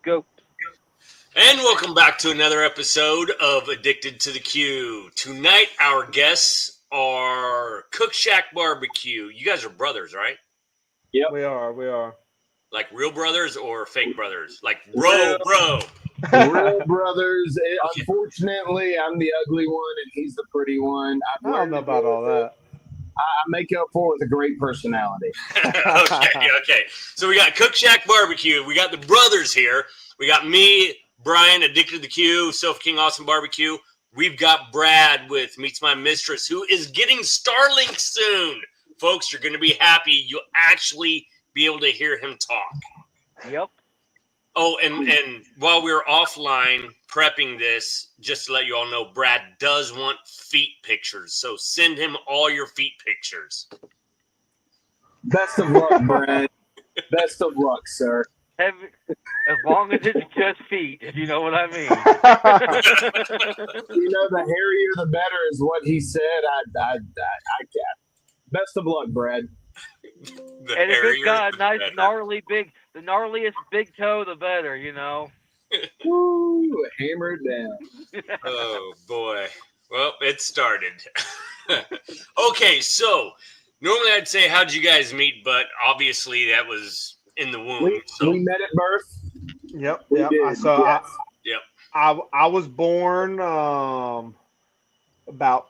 go. And welcome back to another episode of Addicted to the Q. Tonight, our guests are Cook Shak BBQ. You guys are brothers, right? Yep. We are. Like real brothers or fake brothers? Like bro. Real brothers. Unfortunately, I'm the ugly one and he's the pretty one. I don't know about all that. I make up for it with a great personality. Okay. So we got Cook Shak BBQ. We got the brothers here. We got me, Brian, Addicted to the Q, Sofa King Awesome Barbecue. We've got Brad with Meets My Mistress, who is getting Starlink soon. Folks, you're going to be happy. You'll actually be able to hear him talk. Yep. Oh, and while we were offline prepping this, just to let you all know, Brad does want feet pictures. So send him all your feet pictures. Best of luck, Brad. Best of luck, sir. As long as it's just feet, if you know what I mean. The hairier the better is what he said. I can't. Best of luck, Brad. And if it's got a nice gnarly the gnarliest big toe, the better, Woo, hammered down. Oh, boy. Well, it started. Okay, so normally I'd say, how'd you guys meet? But obviously that was in the womb. We met at birth. Yep. Yep. I was born about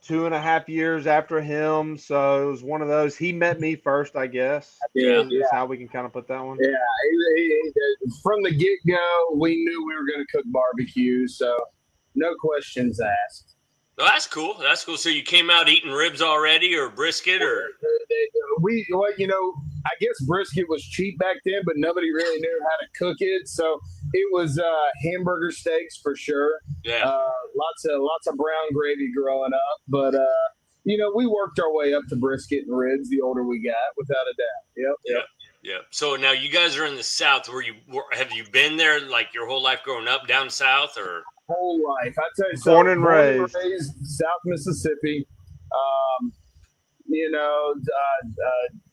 2.5 years after him, so it was one of those. He met me first, I guess. Yeah. That's how we can kind of put that one. Yeah, from the get-go, we knew we were going to cook barbecue, so no questions asked. Well, that's cool. So you came out eating ribs already, or brisket, or I guess brisket was cheap back then, but nobody really knew how to cook it. So it was hamburger steaks for sure. Yeah. Lots of brown gravy growing up, but we worked our way up to brisket and ribs the older we got, without a doubt. Yep. So now you guys are in the South. Have you been there like your whole life growing up down south, or? Whole life. I tell you, born and raised South Mississippi.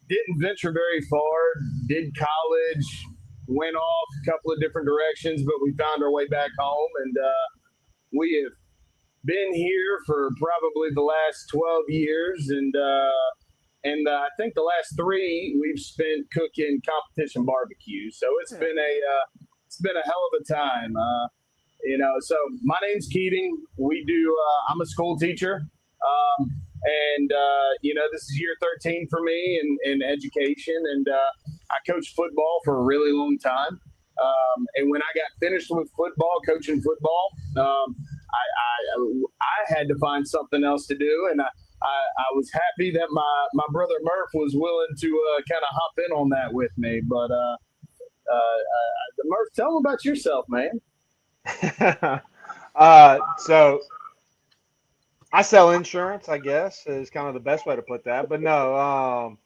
Didn't venture very far. Did college. Went off a couple of different directions, but we found our way back home, and we have been here for probably the last 12 years, and I think the last 3 we've spent cooking competition barbecue. So it's been a hell of a time. So my name's Keating. I'm a school teacher. This is year 13 for me in education. And I coached football for a really long time. And when I got finished with coaching football, I had to find something else to do. And I was happy that my brother Murph was willing to kind of hop in on that with me. But Murph, tell them about yourself, man. So I sell insurance, I guess, is kind of the best way to put that. But no,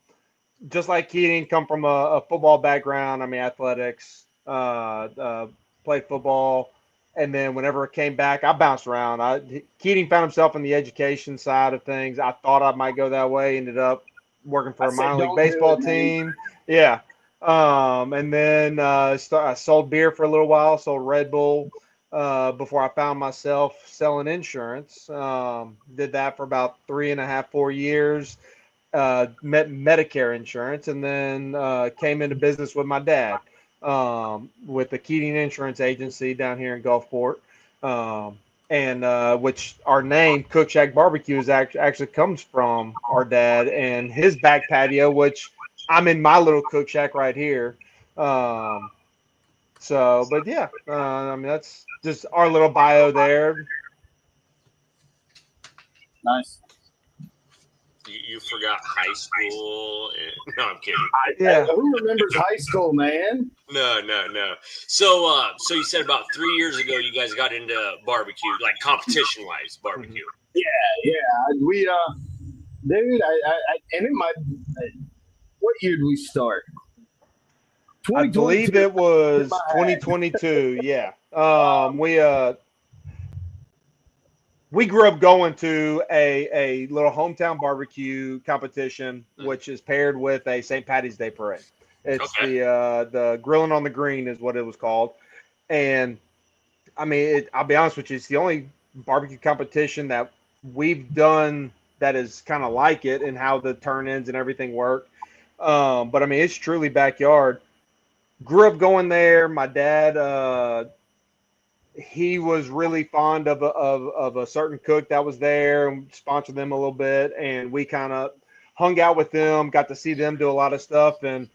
just like Keating, come from a football background. I mean, athletics, played football. And then whenever it came back, I bounced around. Keating found himself in the education side of things. I thought I might go that way. Ended up working for a minor league baseball team. Yeah. And then I sold beer for a little while, sold Red Bull before I found myself selling insurance. Did that for about 3.5, 4 years. Met Medicare insurance, and then came into business with my dad with the Keating Insurance Agency down here in Gulfport. And which our name, Cook Shak BBQ, is actually comes from our dad and his back patio, which I'm in my little cook shack right here. But yeah, I mean, that's just our little bio there. Nice. You forgot high school. No, I'm kidding. Who remembers high school, man? No. So you said about 3 years ago you guys got into barbecue, like competition-wise barbecue. Yeah. We, dude, what year did we start? I believe it was 2022. Yeah. We grew up going to a little hometown barbecue competition, which is paired with a St. Patty's Day parade. It's the Grilling on the Green is what it was called. And I mean, I'll be honest with you, it's the only barbecue competition that we've done that is kind of like it and how the turn-ins and everything work. But I mean, it's truly backyard. Grew up going there. My dad, he was really fond of a certain cook that was there and sponsored them a little bit. And we kind of hung out with them, got to see them do a lot of stuff. And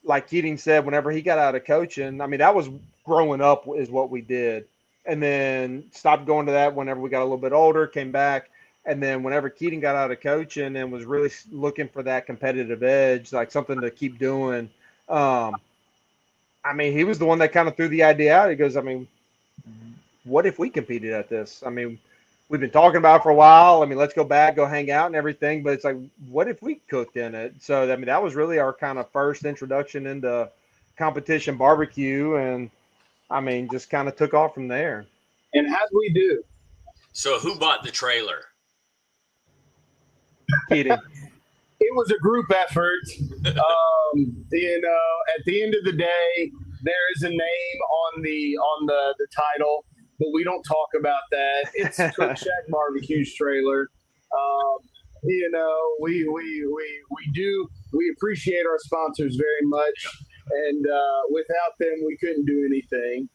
like Keating said, whenever he got out of coaching, I mean, that was growing up is what we did. And then stopped going to that whenever we got a little bit older, came back. And then whenever Keating got out of coaching and was really looking for that competitive edge, like something to keep doing, I mean, he was the one that kind of threw the idea out. He goes, I mean, what if we competed at this? I mean, we've been talking about it for a while. I mean, let's go back, go hang out and everything. But it's like, what if we cooked in it? So, I mean, that was really our kind of first introduction into competition barbecue. And, I mean, just kind of took off from there. And how'd we do? So who bought the trailer? Keating. It was a group effort. You know, at the end of the day, there is a name on the title, but we don't talk about that. It's Cook Shak BBQ's trailer. You know, we appreciate our sponsors very much, and without them, we couldn't do anything.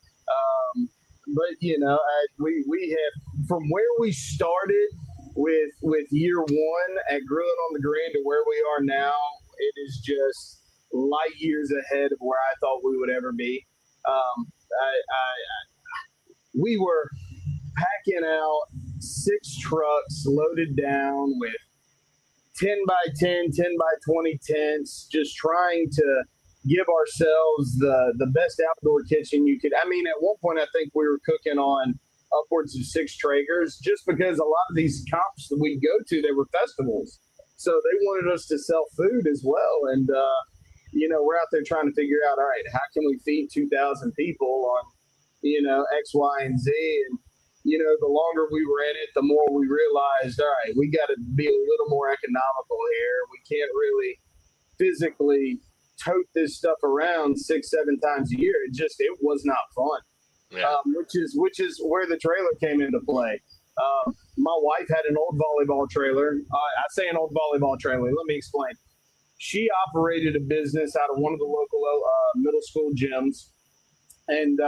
But you know, we have, from where we started with year one at Grilling on the Grand to where we are now, it is just light years ahead of where I thought we would ever be. We were packing out 6 trucks loaded down with 10 by 10, 10 by 20 tents, just trying to give ourselves the best outdoor kitchen you could. I mean, at one point, I think we were cooking on upwards of 6 Traegers, just because a lot of these comps that we go to, they were festivals. So they wanted us to sell food as well. And, you know, we're out there trying to figure out, all right, how can we feed 2,000 people on, you know, X, Y, and Z? And, you know, the longer we were in it, the more we realized, all right, we got to be a little more economical here. We can't really physically tote this stuff around 6, 7 times a year. It was not fun. Yeah. Which is where the trailer came into play. My wife had an old volleyball trailer. I say an old volleyball trailer. Let me explain. She operated a business out of one of the local middle school gyms, and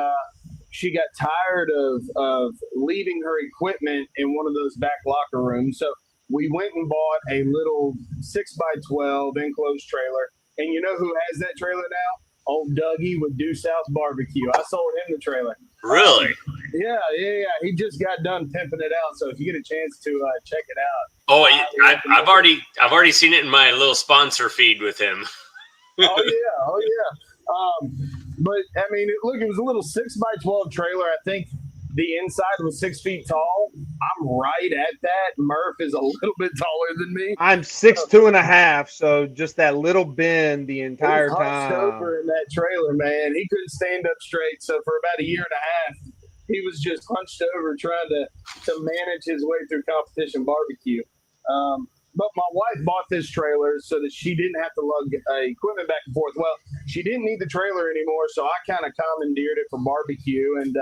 she got tired of leaving her equipment in one of those back locker rooms. So we went and bought a little 6x12 enclosed trailer. And you know who has that trailer now? Old Dougie with Due South Barbecue. I sold him the trailer. Really? Yeah. He just got done pimping it out. So if you get a chance to check it out. Oh, I've already seen it in my little sponsor feed with him. Oh yeah. But I mean, look, it was a little 6x12 trailer. I think the inside was 6 feet tall. I'm right at that. Murph is a little bit taller than me. I'm 6'2.5", so just that little bend the entire time. Over in that trailer, man. He couldn't stand up straight. So for about a year and a half, he was just hunched over trying to manage his way through competition barbecue. But my wife bought this trailer so that she didn't have to lug equipment back and forth. Well, she didn't need the trailer anymore, so I kind of commandeered it for barbecue. And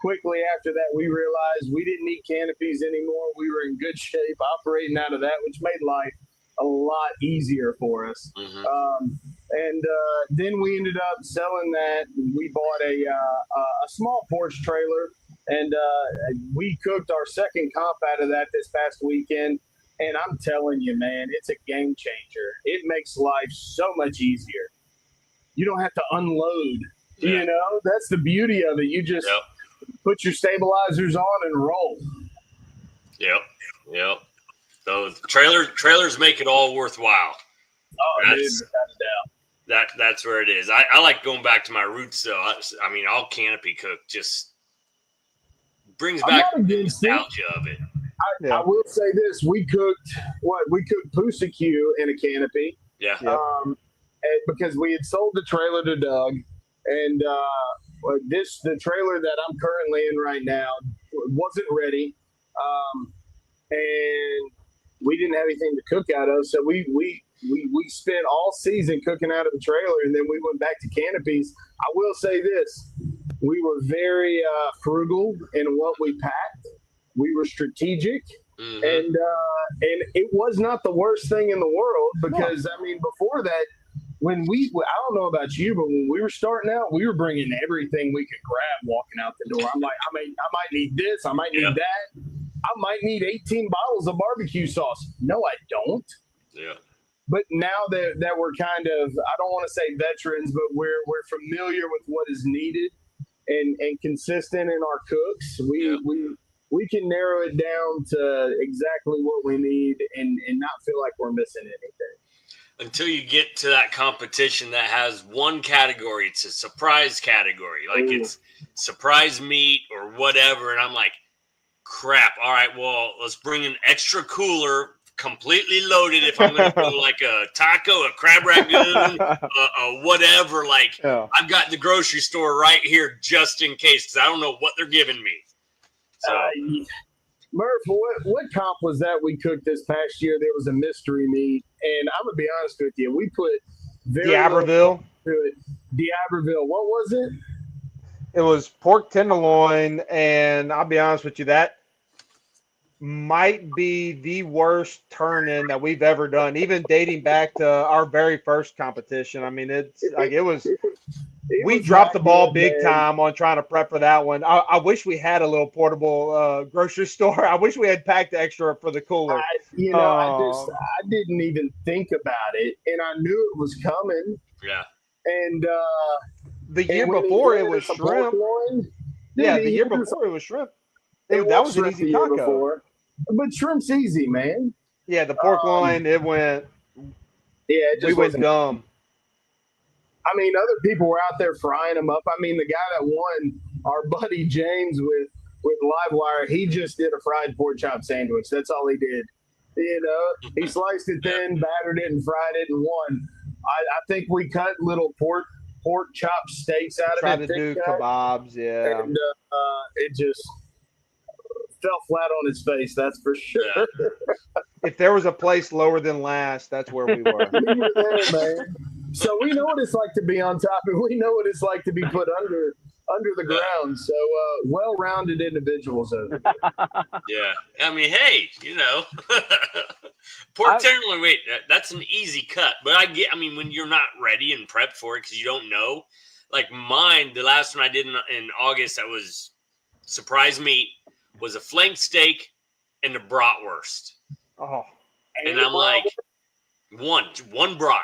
quickly after that, we realized we didn't need canopies anymore. We were in good shape operating out of that, which made life a lot easier for us. Mm-hmm. And then we ended up selling that. We bought a small porch trailer, and we cooked our second comp out of that this past weekend. And I'm telling you, man, it's a game changer. It makes life so much easier. You don't have to unload. Yeah. You know, that's the beauty of it. You just put your stabilizers on and roll. Yep. So trailers make it all worthwhile. Oh, dude, without a doubt. That's where it is. I like going back to my roots, though. I mean, all canopy cook just brings back the nostalgia of it. I will say this: we cooked Pusacue in a canopy. Yeah. Because we had sold the trailer to Doug, and the trailer that I'm currently in right now wasn't ready, and we didn't have anything to cook out of, so we spent all season cooking out of the trailer, and then we went back to canopies. I will say this: We were very frugal in what we packed. We were strategic, and it was not the worst thing in the world because I mean, before that, I don't know about you, but when we were starting out, we were bringing everything we could grab walking out the door. I'm like, I might need this, I might need that, I might need 18 bottles of barbecue sauce. No, I don't. Yeah. But now that we're kind of, I don't want to say veterans, but we're familiar with what is needed and consistent in our cooks, we can narrow it down to exactly what we need and not feel like we're missing anything. Until you get to that competition that has one category, it's a surprise category, like it's surprise meat or whatever, and I'm like, crap. All right, well, let's bring an extra cooler, completely loaded. If I'm going to do like a taco, a crab ragoon, a whatever, like I've got the grocery store right here just in case because I don't know what they're giving me. So. Murph, what comp was that we cooked this past year? There was a mystery meat, and I'm gonna be honest with you, we put D'Iberville. D'Iberville. What was it? It was pork tenderloin, and I'll be honest with you, that might be the worst turn-in that we've ever done, even dating back to our very first competition. I mean, we dropped the ball big time on trying to prep for that one. I wish we had a little portable grocery store. I wish we had packed extra for the cooler. I didn't even think about it, and I knew it was coming. Yeah. And the year before it was shrimp. Yeah, the year before it was shrimp. That was an easy taco. But shrimp's easy, man. Yeah, the pork loin, it went. Yeah, we went dumb. I mean, other people were out there frying them up. I mean, the guy that won, our buddy James with Livewire, he just did a fried pork chop sandwich. That's all he did. You know, he sliced it thin, battered it, and fried it, and won. I think we cut little pork chop steaks out of it. Tried to do kebabs, yeah. And it just fell flat on his face, that's for sure. Yeah. If there was a place lower than last, that's where we were. We were there, man. So we know what it's like to be on top, and we know what it's like to be put under the ground. So well-rounded individuals over there. Yeah. I mean, hey, you know, pork tenderloin, wait, that's an easy cut. But I mean, when you're not ready and prepped for it because you don't know, like mine, the last one I did in August that was surprise meat was a flank steak and a bratwurst. Oh. And I'm like, one brat.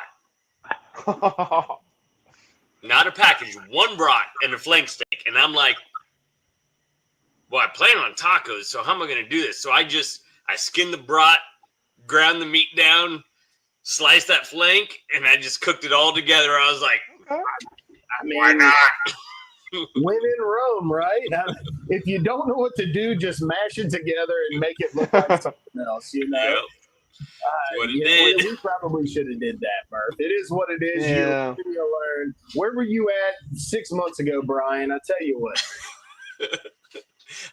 Not a package, one brat and a flank steak. And I'm like, well, I plan on tacos, so how am I going to do this? So I skinned the brat, ground the meat down, sliced that flank, and I just cooked it all together. I was like, I mean, why not? When in Rome, right? If you don't know what to do, just mash it together and make it look like something else, you know? Yep. What it did. We probably should have did that, Murph. It is what it is. Yeah. You'll learn. Where were you at 6 months ago, Brian? I tell you what.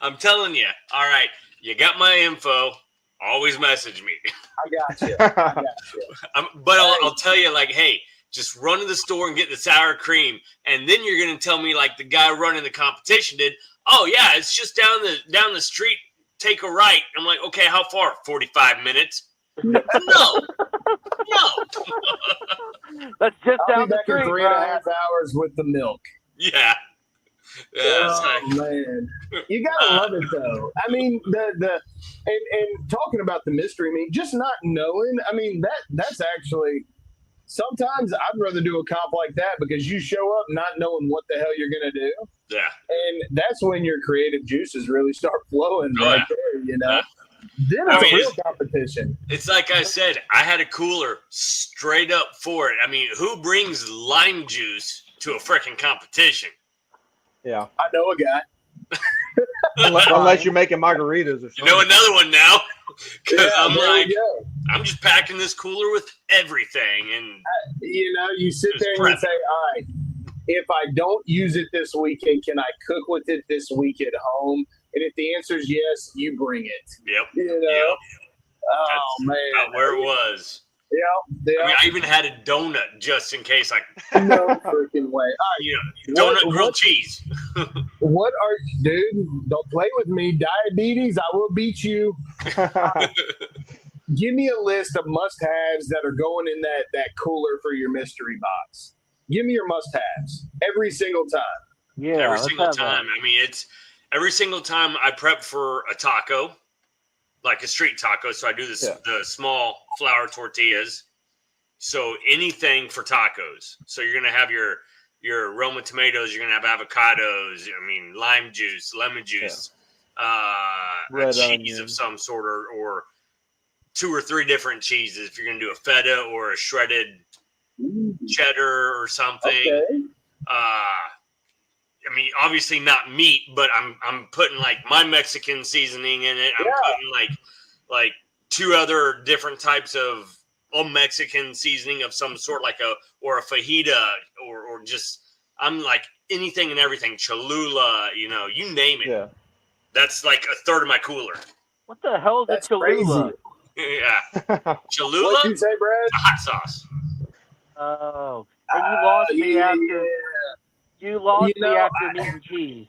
I'm telling you. All right. You got my info. Always message me. I got you. But I'll tell you, like, hey, just run to the store and get the sour cream. And then you're going to tell me, like the guy running the competition did, oh, yeah, it's just down the street. Take a right. I'm like, okay, how far? 45 minutes. No. That's just down the back street. In 3.5 hours with the milk. Yeah. Man, you gotta love it though. I mean, and talking about the mystery meat, just not knowing. I mean, that's actually sometimes I'd rather do a comp like that because you show up not knowing what the hell you're gonna do. Yeah, and that's when your creative juices really start flowing right there. You know. Then it's a real competition. It's like I said, I had a cooler straight up for it. I mean, who brings lime juice to a freaking competition? Yeah. I know a guy. Unless you're making margaritas or something. You know another one now. Because I'm like, go. I'm just packing this cooler with everything. And you sit there and you say, all right, if I don't use it this weekend, can I cook with it this week at home? And if the answer is yes, you bring it. Yep. You know? Yep. Oh, man. About where it was. Yeah. I mean, I even had a donut just in case. Like, no freaking way. All right. Donut grilled cheese. What are dude? Don't play with me. Diabetes. I will beat you. Give me a list of must-haves that are going in that cooler for your mystery box. Give me your must-haves every single time. Yeah, every single time. I mean, it's every single time I prep for a taco, like a street taco. So I do the small flour tortillas. So anything for tacos. So you're gonna have your Roma tomatoes. You're gonna have avocados. I mean, lime juice, lemon juice, a cheese of some sort, or 2 or 3 different cheeses. If you're gonna do a feta or a shredded cheddar or something. Okay. I mean, obviously not meat, but I'm putting like my Mexican seasoning in it. I'm putting like 2 other different types of Mexican seasoning of some sort, like a fajita or just I'm like anything and everything. Cholula, you name it. Yeah. That's like a third of my cooler. What the hell is That's a Cholula? crazy. Yeah. Cholula? What'd you say, Brad? Hot sauce. Oh, and you lost me after. You lost me after meat and cheese.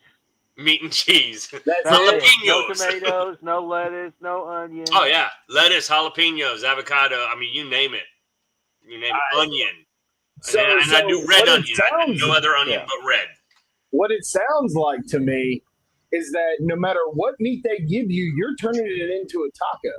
Meat and cheese. That's jalapenos. No tomatoes, no lettuce, no onion. Oh yeah, lettuce, jalapenos, avocado. I mean, you name it. You name it. Onion. And I do red onion. I do no other onion but red. What it sounds like to me is that no matter what meat they give you, you're turning it into a taco.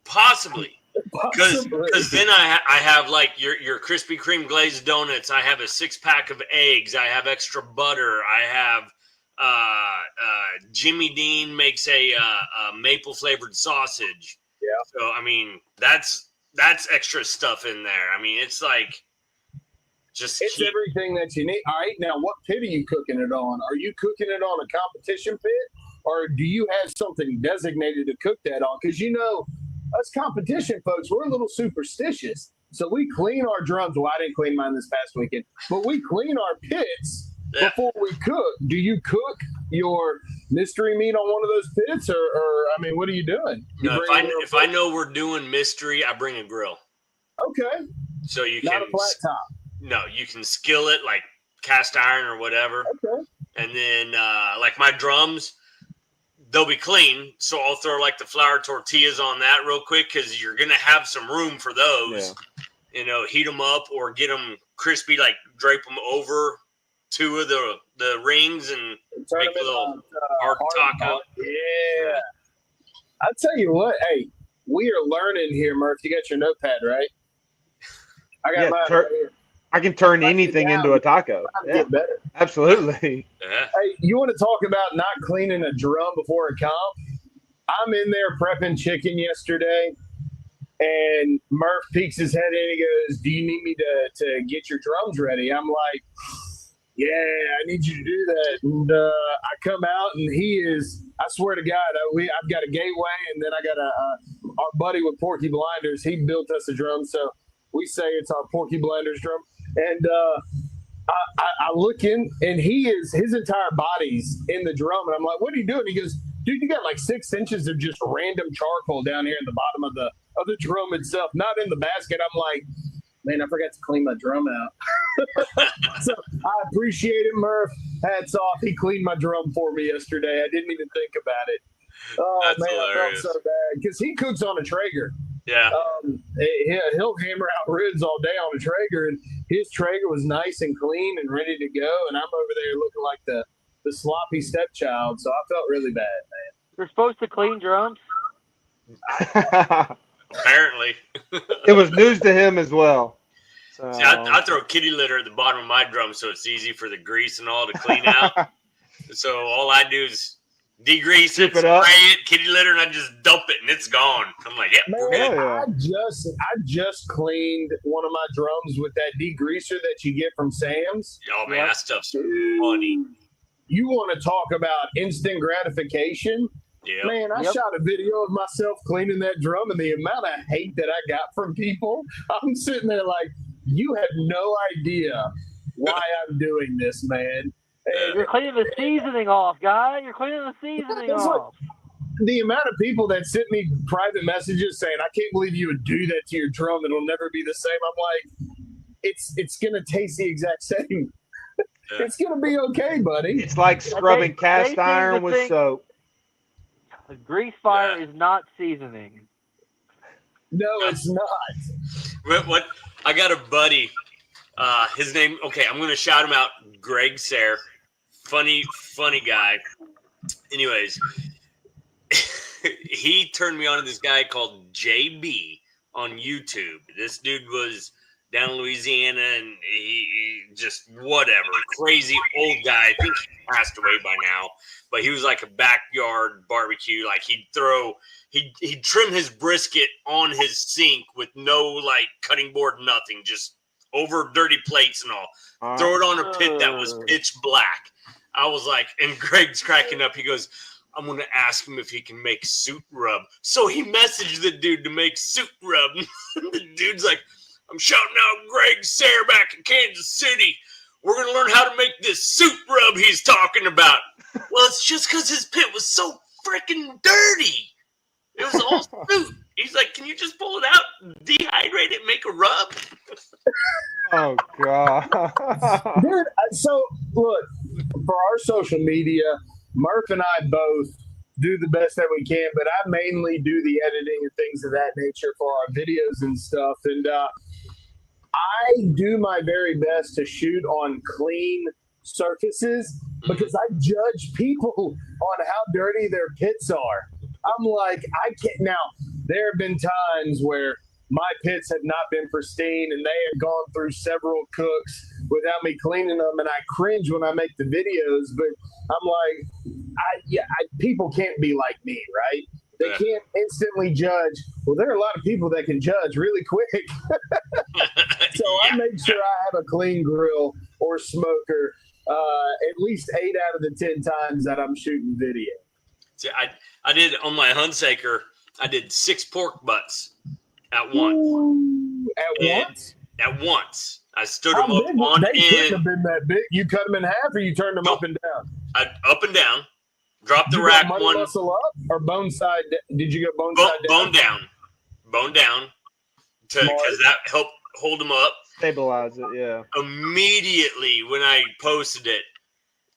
Possibly. Because then I have like your Krispy Kreme glazed donuts. I have a 6-pack of eggs. I have extra butter. I have Jimmy Dean makes a maple flavored sausage. Yeah. So I mean that's extra stuff in there. I mean it's like just it's everything that you need. All right, now what pit are you cooking it on? Are you cooking it on a competition pit, or do you have something designated to cook that on? Because us competition folks, we're a little superstitious. So we clean our drums. Well, I didn't clean mine this past weekend, but we clean our pits before we cook. Do you cook your mystery meat on one of those pits, or I mean, what are you doing? If I know we're doing mystery, I bring a grill. Okay. So you Not can a flat top. No, you can skillet like cast iron or whatever. Okay. And then like my drums, they'll be clean, so I'll throw like the flour tortillas on that real quick because you're gonna have some room for those. Yeah. Heat them up or get them crispy, like drape them over 2 of the rings and make a little hard taco. Yeah. I'll tell you what, hey, we are learning here, Murph. You got your notepad, right? I got mine right here. I can turn anything into a taco. Get better. Absolutely. Yeah. Hey, you want to talk about not cleaning a drum before a comp? I'm in there prepping chicken yesterday, and Murph peeks his head in. He goes, "Do you need me to get your drums ready?" I'm like, "Yeah, I need you to do that." And I come out, and he is. I swear to God, I've got a gateway, and then I got our buddy with Porky Blinders. He built us a drum, so we say it's our Porky Blinders drum. And I look in, and his entire body's in the drum, and I'm like, "What are you doing?" He goes, "Dude, you got like 6 inches of just random charcoal down here in the bottom of the drum itself, not in the basket." I'm like, "Man, I forgot to clean my drum out." So I appreciate it, Murph. Hats off. He cleaned my drum for me yesterday. I didn't even think about it. Oh, that's man, hilarious. I felt so bad because he cooks on a Traeger. Yeah. He'll hammer out ribs all day on a Traeger, and his Traeger was nice and clean and ready to go, and I'm over there looking like the sloppy stepchild, so I felt really bad, man. You're supposed to clean drums? Apparently. It was news to him as well. So. See, I throw kitty litter at the bottom of my drum so it's easy for the grease and all to clean out. So all I do is degrease it, spray it, kitty litter, and I just dump it, and it's gone. I'm like, Man, I just cleaned one of my drums with that degreaser that you get from Sam's. Oh, man, that stuff's funny. You want to talk about instant gratification? Yeah. Man, I shot a video of myself cleaning that drum, and the amount of hate that I got from people, I'm sitting there like, you have no idea why I'm doing this, man. You're cleaning the seasoning off, guy. You're cleaning the seasoning off. the amount of people that sent me private messages saying, "I can't believe you would do that to your drum. It'll never be the same." I'm like, it's gonna taste the exact same. It's gonna be okay, buddy. It's like scrubbing They cast seem to iron with think soap. a grease fire is not seasoning. No, it's not. What I got a buddy. His name. Okay, I'm gonna shout him out. Greg Sayre. Funny guy. Anyways, he turned me on to this guy called JB on YouTube. This dude was down in Louisiana, and he just whatever, crazy old guy. I think he passed away by now, but he was like a backyard barbecue. Like he'd trim his brisket on his sink with no like cutting board, nothing, just over dirty plates and all. Throw it on a pit that was pitch black. I was like, and Greg's cracking up. He goes, I'm going to ask him if he can make suit rub. So he messaged the dude to make suit rub. The dude's like, I'm shouting out Greg Sayre back in Kansas City. We're going to learn how to make this suit rub he's talking about. Well, it's just because his pit was so freaking dirty. It was all suit. He's like, can you just pull it out, dehydrate it, make a rub? Oh, God. Dude, so look, for our social media, Murph and I both do the best that we can, but I mainly do the editing and things of that nature for our videos and stuff. And I do my very best to shoot on clean surfaces because I judge people on how dirty their pits are. I'm like, I can't. Now, there have been times where my pits have not been pristine and they have gone through several cooks without me cleaning them, and I cringe when I make the videos. But I'm like, people can't be like me, right? They can't instantly judge. Well, there are a lot of people that can judge really quick. So I make sure I have a clean grill or smoker at least 8 out of the 10 times that I'm shooting video. See, I did on my Hunsaker, I did 6 pork butts at once. Ooh, At once. I stood How them up big? on They couldn't end. have been that big. You cut them in half, or you turned them up and down? Up and down. Dropped the You rack got one. muscle up or bone side? Did you go bone side down? Bone down. Because that helped hold them up. Stabilize it, yeah. Immediately when I posted it,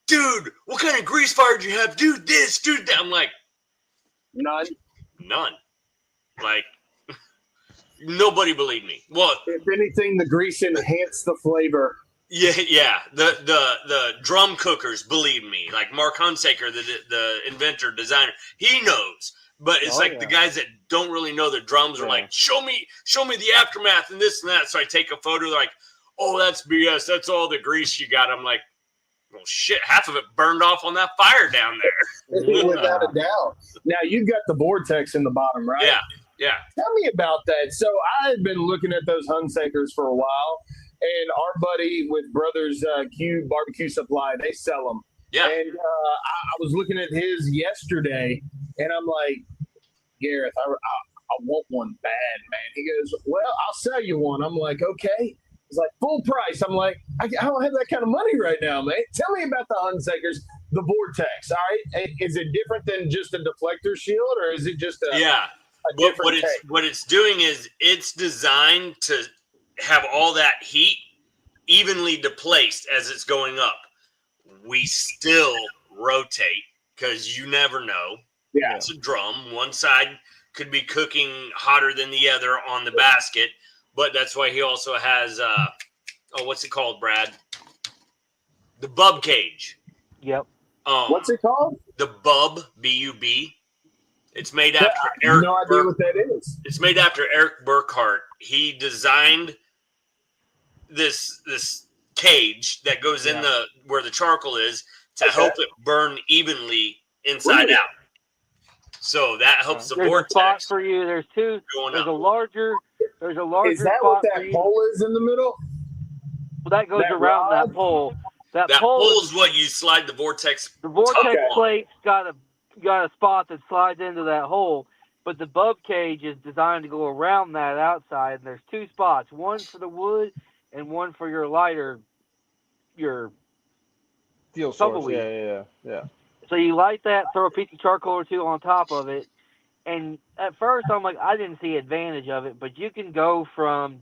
dude, what kind of grease fire did you have? Dude, this, dude, that. I'm like, None. Like, nobody believed me. Well, if anything, the grease enhanced the flavor. Yeah. The drum cookers believe me. Like Mark Hunsaker, the inventor, designer, he knows. But it's the guys that don't really know the drums are like, show me the aftermath and this and that. So I take a photo, like, oh, that's BS. That's all the grease you got. I'm like, well, shit, half of it burned off on that fire down there. Without a doubt. Now, you've got the vortex in the bottom, right? Yeah. Tell me about that. So I've been looking at those Hunsakers for a while, and our buddy with Brothers Q Barbecue Supply, they sell them. Yeah. And I was looking at his yesterday, and I'm like, Gareth, I want one bad, man. He goes, well, I'll sell you one. I'm like, okay. He's like, full price. I'm like, I don't have that kind of money right now, man. Tell me about the Hunsakers, the vortex. All right. Is it different than just a deflector shield, or is it just a what it's doing is it's designed to have all that heat evenly displaced as it's going up. We still rotate because you never know. Yeah. It's a drum. One side could be cooking hotter than the other on the basket, but that's why he also has what's it called, Brad? The bub cage. Yep. What's it called? The bub, B-U-B. It's made after I have no idea what that is. It's made after Eric Burkhart. He designed this cage that goes in where the charcoal is to help it burn evenly inside out. So that helps the There's vortex. a spot for you. There's two. There's a larger. There's a larger. Is that spot what that pole is in the middle? Well, that goes around that pole. That pole is what you slide the vortex. The vortex plate's got a spot that slides into that hole, but the bub cage is designed to go around that outside. And there's two spots, one for the wood and one for your lighter, your fuel tumbleweed. source. Yeah. So you light that, throw a piece of charcoal or two on top of it, and at first I'm like, I didn't see advantage of it, but you can go from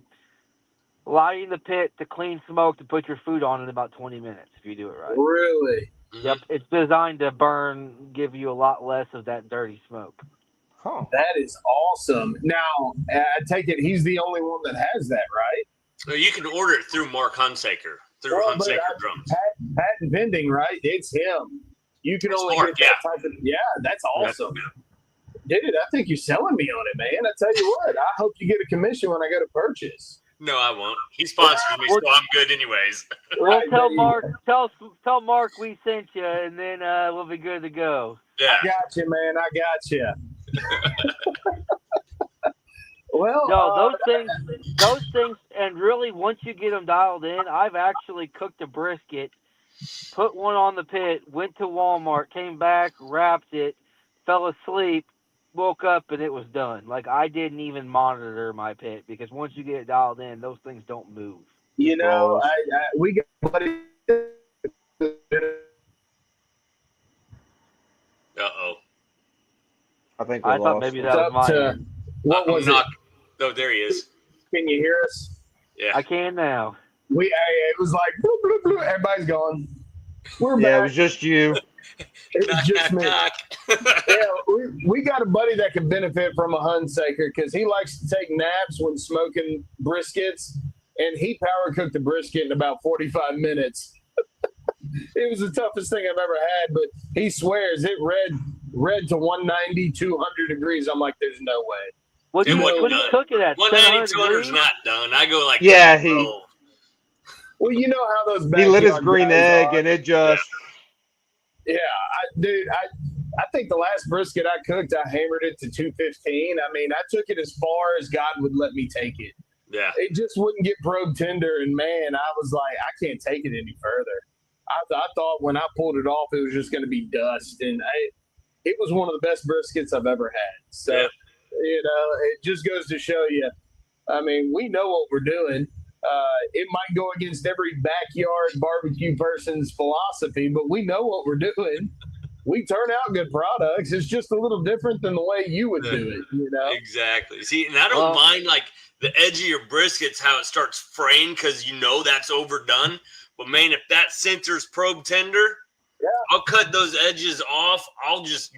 lighting the pit to clean smoke to put your food on in about 20 minutes if you do it right. Really? Yep, it's designed to give you a lot less of that dirty smoke. Huh. That is awesome. Now, I take it he's the only one that has that, right? So you can order it through Mark Hunsaker, through Well, but Hunsaker Drums. Patent vending, right? It's him. You can It's only Mark, get that type of. Yeah, that's awesome. Dude, I think you're selling me on it, man. I tell you what, I hope you get a commission when I go to purchase. No, I won't. He sponsors me, so I'm good anyways. Well, Right, tell there you Mark, go. tell Mark we sent you, and then we'll be good to go. Yeah. I got you, man. I got you. Well, No, those things, and really, once you get them dialed in, I've actually cooked a brisket, put one on the pit, went to Walmart, came back, wrapped it, fell asleep, woke up, and it was done. Like, I didn't even monitor my pit, because once you get it dialed in, those things don't move. you know, we got buddy. Uh-oh. I think we I thought lost maybe him. that was my end. What was it? Oh, there he is. Can you hear us? Yeah. I can now. It was like bloop, bloop, bloop. Everybody's gone. We're Yeah, it back. was just you. It was Knock, just knock, me. knock. Yeah, we got a buddy that can benefit from a Hunsaker because he likes to take naps when smoking briskets, and he power cooked the brisket in about 45 minutes. It was the toughest thing I've ever had, but he swears it read to 190, 200 degrees. I'm like, there's no way. What It do wasn't you done. cook it at? 190, 700 200 is degrees? not done. I go like Yeah, 12. Well, you know how those He lit his backyard green guys egg, are. and it just. Yeah, I think the last brisket I cooked, I hammered it to 215. I mean, I took it as far as God would let me take it. Yeah. It just wouldn't get probe tender, and man, I was like, I can't take it any further. I thought when I pulled it off, it was just going to be dust, and it was one of the best briskets I've ever had. So, Yeah. you know, it just goes to show you. I mean, we know what we're doing. It might go against every backyard barbecue person's philosophy, but we know what we're doing. We turn out good products. It's just a little different than the way you would do it, you know? Exactly. See, and I don't mind like the edge of your briskets, how it starts fraying because you know that's overdone. But man, if that center's probe tender, Yeah. I'll cut those edges off. I'll just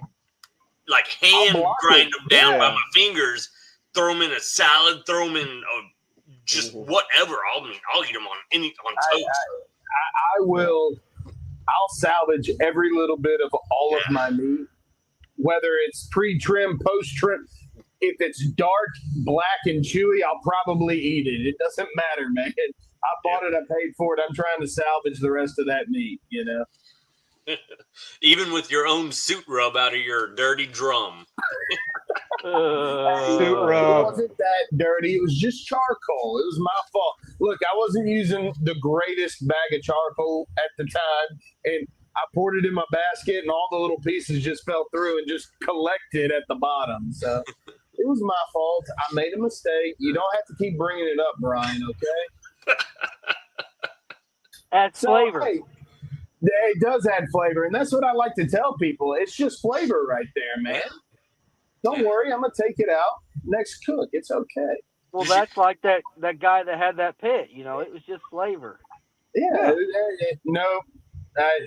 like hand block grind it. them down by Yeah. my fingers, throw them in a salad, throw them in just whatever. I'll eat them on toast. I'll salvage every little bit of all of my meat, whether it's pre-trim, post-trim. If it's dark, black, and chewy, I'll probably eat it. It doesn't matter, man. I bought it, I paid for it. I'm trying to salvage the rest of that meat, you know? Even with your own suit rub out of your dirty drum. Suit It rub. wasn't that dirty. It was just charcoal. It was my fault. Look, I wasn't using the greatest bag of charcoal at the time, and I poured it in my basket, and all the little pieces just fell through and just collected at the bottom. So it was my fault. I made a mistake. You don't have to keep bringing it up, Brian, okay? Adds flavor. Hey, it does add flavor, and that's what I like to tell people. It's just flavor right there, man. Don't worry, I'm going to take it out next cook. It's okay. Well, that's like that guy that had that pit. You know, it was just flavor. Yeah. No. I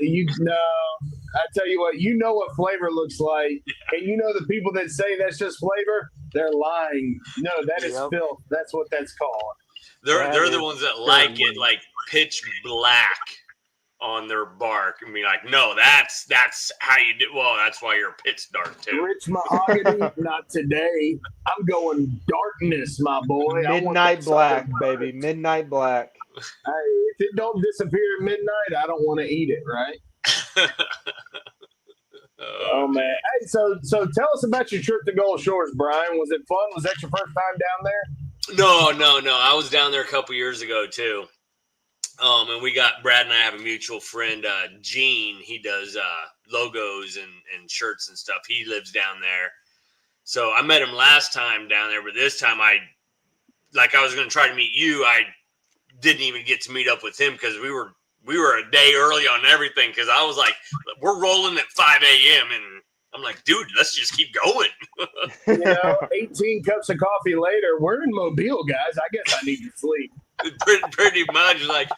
tell you what, you know what flavor looks like, and you know the people that say that's just flavor, they're lying. No, that is filth. That's what that's called. They're the ones that like it like pitch black on their bark. I mean, like, no, that's how you do. Well, that's why your pit's dark too. Rich mahogany, not today. I'm going darkness, my boy. Midnight black, baby. Midnight black. Hey, if it don't disappear at midnight, I don't want to eat it, right? Oh man! Hey, so tell us about your trip to Gold Shores, Brian. Was it fun? Was that your first time down there? No. I was down there a couple years ago too. And we got Brad and I have a mutual friend, Gene. He does logos and shirts and stuff. He lives down there. So I met him last time down there, but this time I was going to try to meet you. I didn't even get to meet up with him because we were we were a day early on everything because I was like, we're rolling at 5 a.m. and I'm like, dude, let's just keep going. 18 cups of coffee later, we're in Mobile, guys. I guess I need to sleep. pretty much like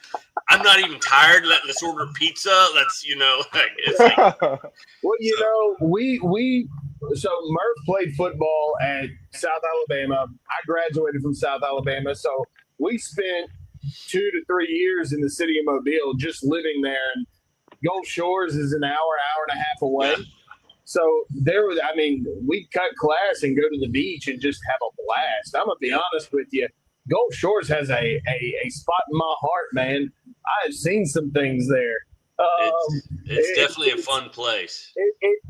I'm not even tired. Let's order pizza. Let's it's like, well, so Murph played football at South Alabama. I graduated from South Alabama, so we spent 2 to 3 years in the city of Mobile just living there. And Gulf Shores is an hour and a half away. Yeah. So we'd cut class and go to the beach and just have a blast. I'm gonna be honest with you. Gulf Shores has a spot in my heart, man. I've seen some things there. It's definitely a fun place.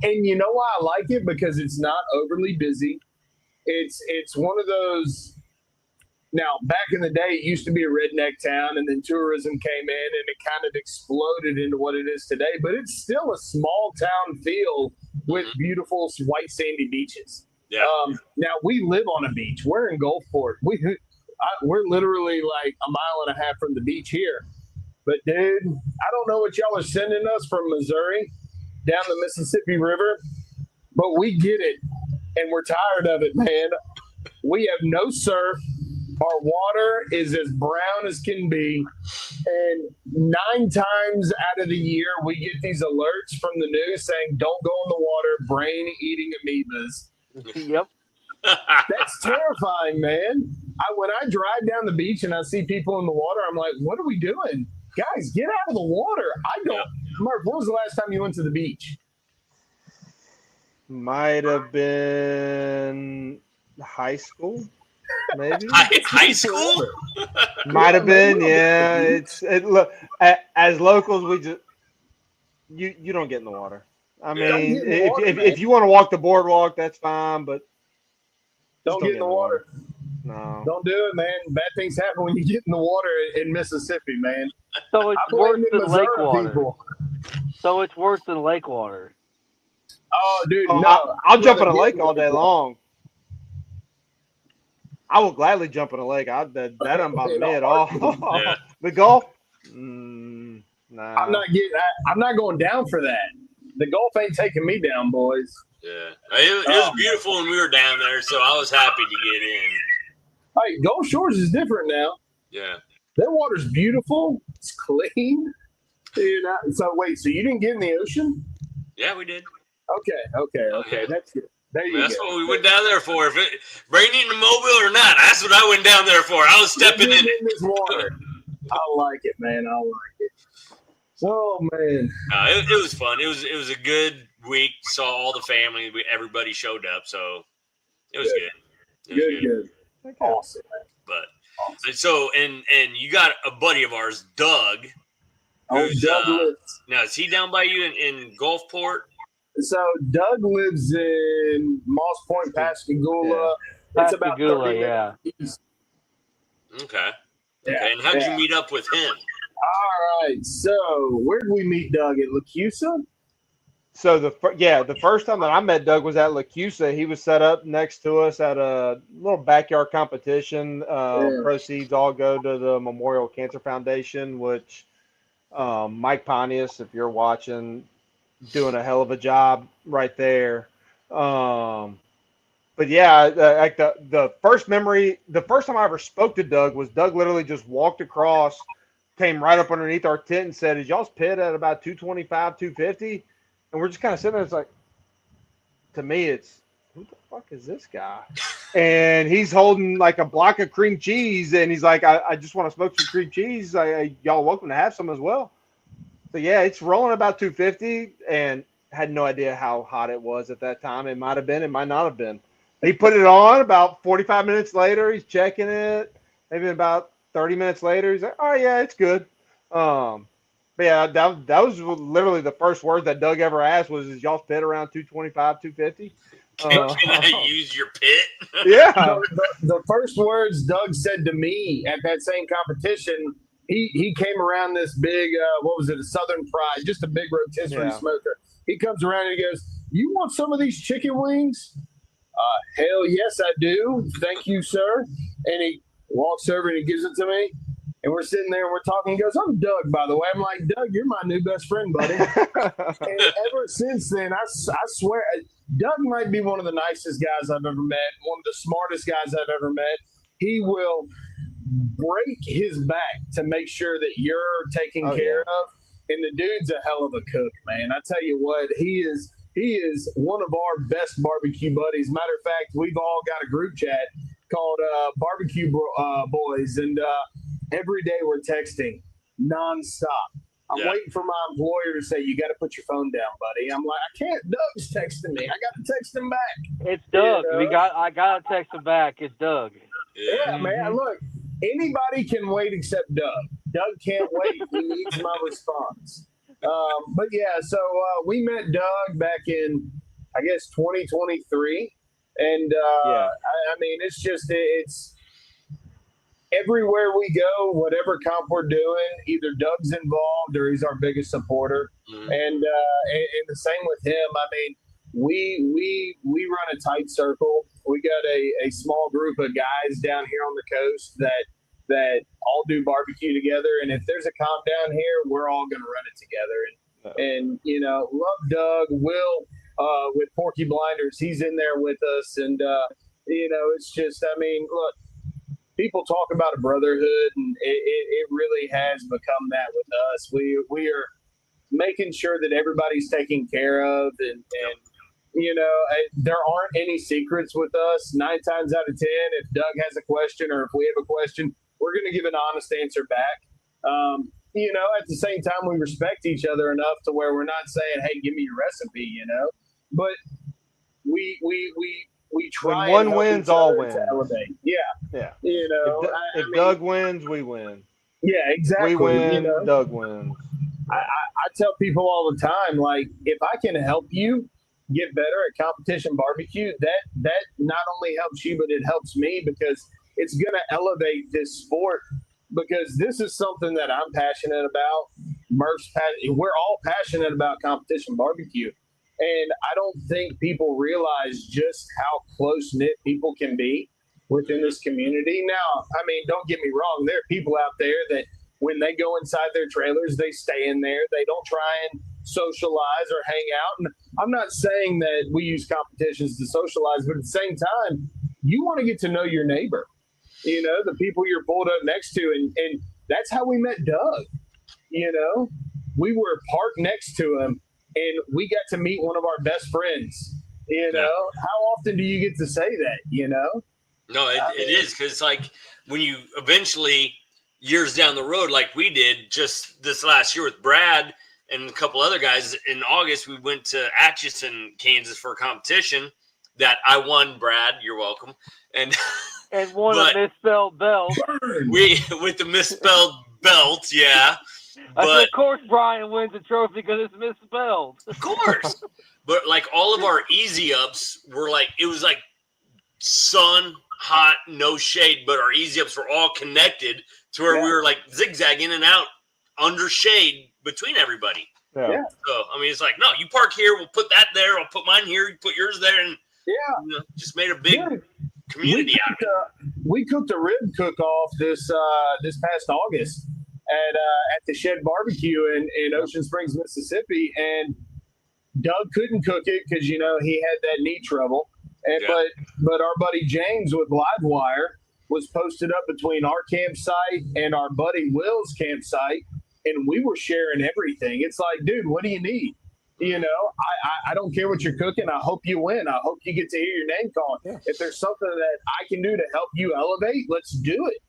And you know why I like it? Because it's not overly busy. It's one of those. Now, back in the day, it used to be a redneck town, and then tourism came in, and it kind of exploded into what it is today. But it's still a small town feel with beautiful white sandy beaches. Yeah. Now, we live on a beach. We're in Gulfport. We're literally like a mile and a half from the beach here. But, dude, I don't know what y'all are sending us from Missouri down the Mississippi River, but we get it, and we're tired of it, man. We have no surf. Our water is as brown as can be, and 9 times out of the year, we get these alerts from the news saying, don't go in the water, brain-eating amoebas. Yep. That's terrifying, man. When I drive down the beach and I see people in the water, I'm like, what are we doing? Guys, get out of the water. Mark, when was the last time you went to the beach? Might have been high school. Maybe high school might have been. Yeah, look, as locals, we just you don't get in the water. I mean, if you want to walk the boardwalk, that's fine, but don't get in the water. No, don't do it, man. Bad things happen when you get in the water in Mississippi, man. So it's worse than lake water. People. So it's worse than lake water. Oh, dude, no. I'll jump in a lake all day long. I will gladly jump in a lake. That doesn't bother me at all. Yeah. The Gulf? Nah. I'm not going down for that. The Gulf ain't taking me down, boys. Yeah. It was beautiful when we were down there, so I was happy to get in. Hey, Gulf Shores is different now. Yeah. Their water's beautiful. It's clean. So wait, so you didn't get in the ocean? Yeah, we did. Okay. Yeah. That's good. That's what we went down there for. If it raining in Mobile or not, that's what I went down there for. I was stepping in this water. I like it, man. I like it. Oh man, it was fun. It was a good week. Saw all the family. Everybody showed up, so it was good. Good. Awesome. But so and you got a buddy of ours, Doug. Doug now is he down by you in Gulfport? So Doug lives in Moss Point, Pascagoula. Yeah. It's about 30 minutes east. Okay. And how'd you meet up with him? All right. So where did we meet Doug? At Lacusa? So the first time that I met Doug was at Lacusa. He was set up next to us at a little backyard competition. Proceeds all go to the Memorial Cancer Foundation, which Mike Pontius, if you're watching, doing a hell of a job right there. But yeah, like the first time I ever spoke to Doug was Doug literally just walked across, came right up underneath our tent and said, "Is y'all's pit at about 225, 250?" And we're just kind of sitting there. It's like, to me, it's, who the fuck is this guy? And he's holding like a block of cream cheese, and he's like, I just want to smoke some cream cheese. Y'all welcome to have some as well. So yeah, it's rolling about 250, and had no idea how hot it was at that time. It might have been, it might not have been. He put it on about 45 minutes later. He's checking it. Maybe about 30 minutes later, he's like, "Oh yeah, it's good." But yeah, that was literally the first word that Doug ever asked was, "Is y'all's pit around 225, 250?" Can I use your pit? Yeah. The first words Doug said to me at that same competition, he came around this big, what was it, a Southern Pride, just a big rotisserie smoker. He comes around and he goes, "You want some of these chicken wings?" Hell yes, I do. Thank you, sir. And he walks over and he gives it to me. And we're sitting there and we're talking. He goes, "I'm Doug, by the way." I'm like, "Doug, you're my new best friend, buddy." And ever since then, I swear, Doug might be one of the nicest guys I've ever met, one of the smartest guys I've ever met. He will break his back to make sure that you're taken care of. And the dude's a hell of a cook, man. I tell you what, he is one of our best barbecue buddies. Matter of fact, we've all got a group chat called Barbecue Boys, and every day we're texting nonstop. I'm waiting for my employer to say, "You got to put your phone down, buddy." I'm like, "I can't. Doug's texting me. I got to text him back." It's Doug. You know? I got to text him back. It's Doug. Yeah, man. Look, anybody can wait except Doug. Doug can't wait. He needs my response. But yeah, so we met Doug back in, I guess, 2023. And I mean, it's everywhere we go, whatever comp we're doing, either Doug's involved or he's our biggest supporter. And the same with him. I mean, we run a tight circle. We got a small group of guys down here on the coast that all do barbecue together. And if there's a comp down here, we're all going to run it together. And you know, love Doug. Will with Porky Blinders, he's in there with us. And you know, it's just, I mean, look, people talk about a brotherhood, and it really has become that with us. We are making sure that everybody's taken care of, and you know, there aren't any secrets with us. 9 times out of 10, if Doug has a question or if we have a question, we're going to give an honest answer back. You know, at the same time, we respect each other enough to where we're not saying, "Hey, give me your recipe," you know. But we try. When one wins, all win. Yeah. You know, if Doug wins, we win. Yeah, exactly. We win. You know? Doug wins. I tell people all the time, like, if I can help you get better at competition barbecue, that not only helps you, but it helps me, because it's going to elevate this sport, because this is something that I'm passionate about. We're all passionate about competition barbecue. And I don't think people realize just how close-knit people can be within this community. Now, I mean, don't get me wrong. There are people out there that when they go inside their trailers, they stay in there. They don't try and socialize or hang out. And I'm not saying that we use competitions to socialize, but at the same time, you want to get to know your neighbor, you know, the people you're pulled up next to. And that's how we met Doug. You know, we were parked next to him, and we got to meet one of our best friends. You know, how often do you get to say that, you know? No, it is, because like when you eventually years down the road, like we did just this last year with Brad and a couple other guys in August, we went to Atchison, Kansas for a competition that I won. Brad, you're welcome. And won a misspelled belt. With the misspelled belt, yeah. Of course, Brian wins the trophy because it's misspelled. Of course. But like all of our easy ups were like, it was like sun, hot, no shade, but our easy ups were all connected to where we were like zigzag in and out under shade between everybody. Yeah. So, I mean, it's like, no, you park here, we'll put that there, I'll put mine here, you put yours there, and you know, just made a big community out of it. We cooked a rib cook-off this past August at the Shed Barbecue in Ocean Springs, Mississippi, and Doug couldn't cook it because, you know, he had that knee trouble. And but our buddy James with Livewire was posted up between our campsite and our buddy Will's campsite, and we were sharing everything. It's like, dude, what do you need? You know, I don't care what you're cooking. I hope you win. I hope you get to hear your name called. Yeah. If there's something that I can do to help you elevate, let's do it.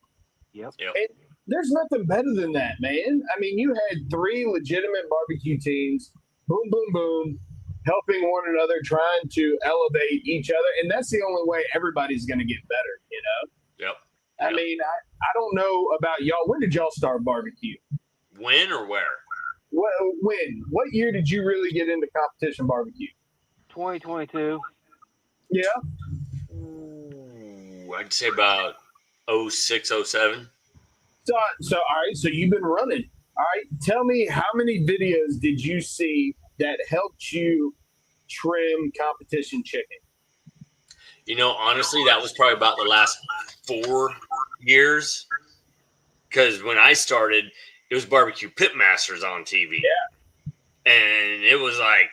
Yep. And there's nothing better than that, man. I mean, you had 3 legitimate barbecue teams, boom, boom, boom, helping one another, trying to elevate each other. And that's the only way everybody's going to get better, you know? Yep. I mean, I don't know about y'all. When did y'all start barbecue? When or where? When? What year did you really get into competition barbecue? 2022. Yeah. Ooh, I'd say about 06, 07. So, all right. So you've been running. All right. Tell me, how many videos did you see that helped you trim competition chicken? You know, honestly, that was probably about the last 4 years. because when I started, it was Barbecue Pitmasters on TV. Yeah. And it was like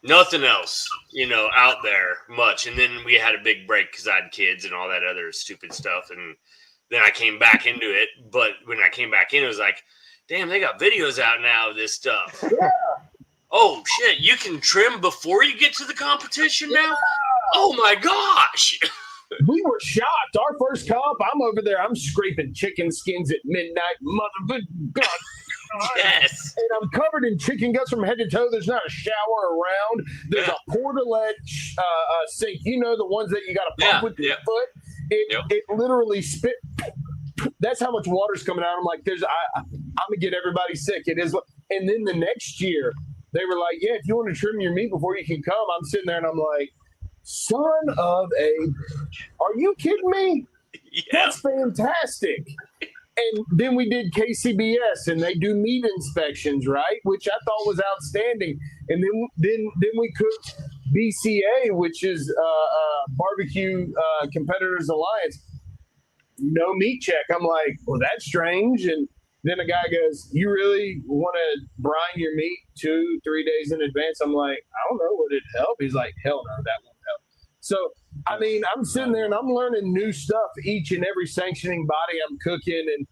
nothing else, out there much. And then we had a big break because I had kids and all that other stupid stuff. And then I came back into it. But when I came back in, it was like, damn, they got videos out now of this stuff. Yeah. Oh, shit, you can trim before you get to the competition now? Yeah. Oh, my gosh. We were shocked. Our first comp, I'm over there. I'm scraping chicken skins at midnight. Mother God. Yes. And I'm covered in chicken guts from head to toe. There's not a shower around. There's a portalet sink. The ones that you got to pump with your foot. It literally spit. That's how much water's coming out. I'm like, I'm going to get everybody sick. It is. And then the next year, they were like, yeah, if you want to trim your meat before you can come. I'm sitting there and I'm like, son of a, are you kidding me? Yeah. That's fantastic. And then we did KCBS, and they do meat inspections, right? Which I thought was outstanding. And then we cooked BCA, which is Barbecue Competitors Alliance. No meat check. I'm like, well, that's strange. And then a guy goes, you really want to brine your meat 2-3 days in advance? I'm like, I don't know. Would it help? He's like, hell no, that won't help. So, I mean, I'm sitting there and I'm learning new stuff each and every sanctioning body I'm cooking.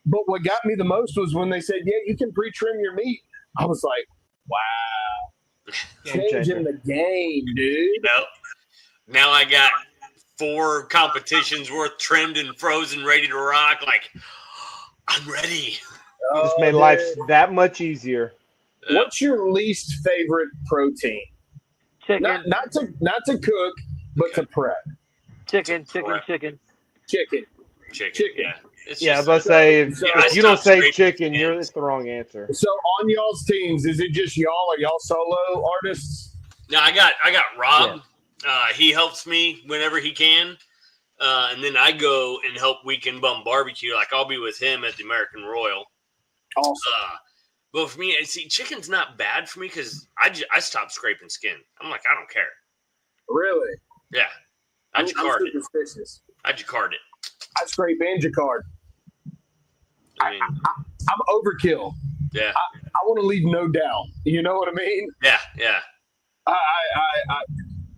But what got me the most was when they said, yeah, you can pre-trim your meat. I was like, wow. Changing the game, dude. Now I got 4 competitions worth trimmed and frozen, ready to rock. Like, I'm ready. Just made life that much easier. What's your least favorite protein? Chicken. Not to cook, but to prep. Chicken. Chicken. Yeah. I was about to say, if you don't say chicken, it's the wrong answer. So on y'all's teams, is it just y'all? Are y'all solo artists? No, I got Rob. Yeah. He helps me whenever he can. And then I go and help Weekend Bum Barbecue. Like, I'll be with him at the American Royal. Awesome. But for me, see, chicken's not bad for me because I stopped scraping skin. I'm like, I don't care. Really? Yeah. I jacquard it. I scrape and jacquard. I'm overkill. Yeah. I want to leave no doubt. You know what I mean? Yeah.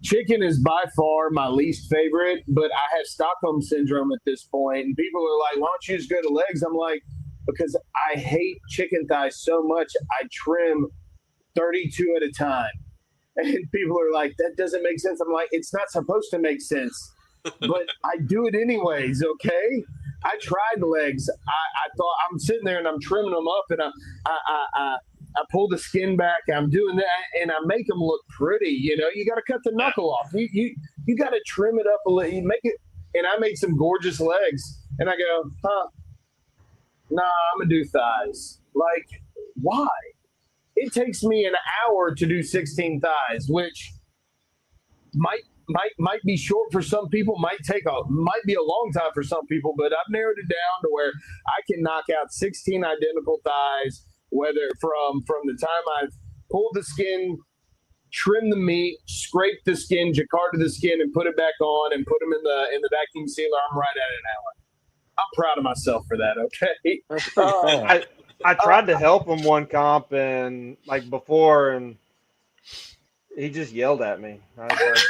Chicken is by far my least favorite, but I have Stockholm syndrome at this point. And people are like, why don't you just go to legs? I'm like, because I hate chicken thighs so much, I trim 32 at a time. And people are like, that doesn't make sense. I'm like, it's not supposed to make sense, but I do it anyways, okay? I tried legs. I thought I'm sitting there and I'm trimming them up, and I pull the skin back. I'm doing that, and I make them look pretty. You got to cut the knuckle off. You got to trim it up a little. You make it, and I made some gorgeous legs, and I go, nah, I'm gonna do thighs. Like, why? It takes me an hour to do 16 thighs, which might be short for some people, might be a long time for some people, but I've narrowed it down to where I can knock out 16 identical thighs, whether from the time I've pulled the skin, trimmed the meat, scraped the skin, jacquarded the skin, and put it back on, and put them in the vacuum sealer. I'm right at an hour. I'm proud of myself for that. Okay. I tried to help him one comp and before, and he just yelled at me. I was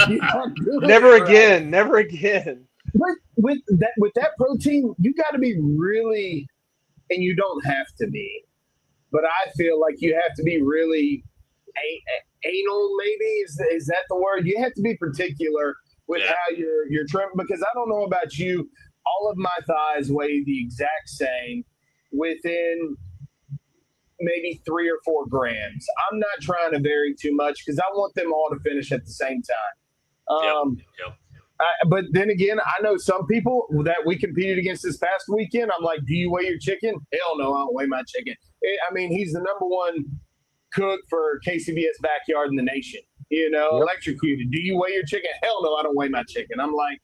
like, never again. But with that protein, you got to be really, and you don't have to be, but I feel like you have to be really anal. Maybe is that the word? You have to be particular with how you're trimming, because I don't know about you. All of my thighs weigh the exact same within maybe 3 or 4 grams. I'm not trying to vary too much because I want them all to finish at the same time. But then again, I know some people that we competed against this past weekend. I'm like, do you weigh your chicken? Hell no, I don't weigh my chicken. I mean, he's the number 1 cook for KCBS Backyard in the nation. Electrocuted. Do you weigh your chicken? Hell no, I don't weigh my chicken. I'm like,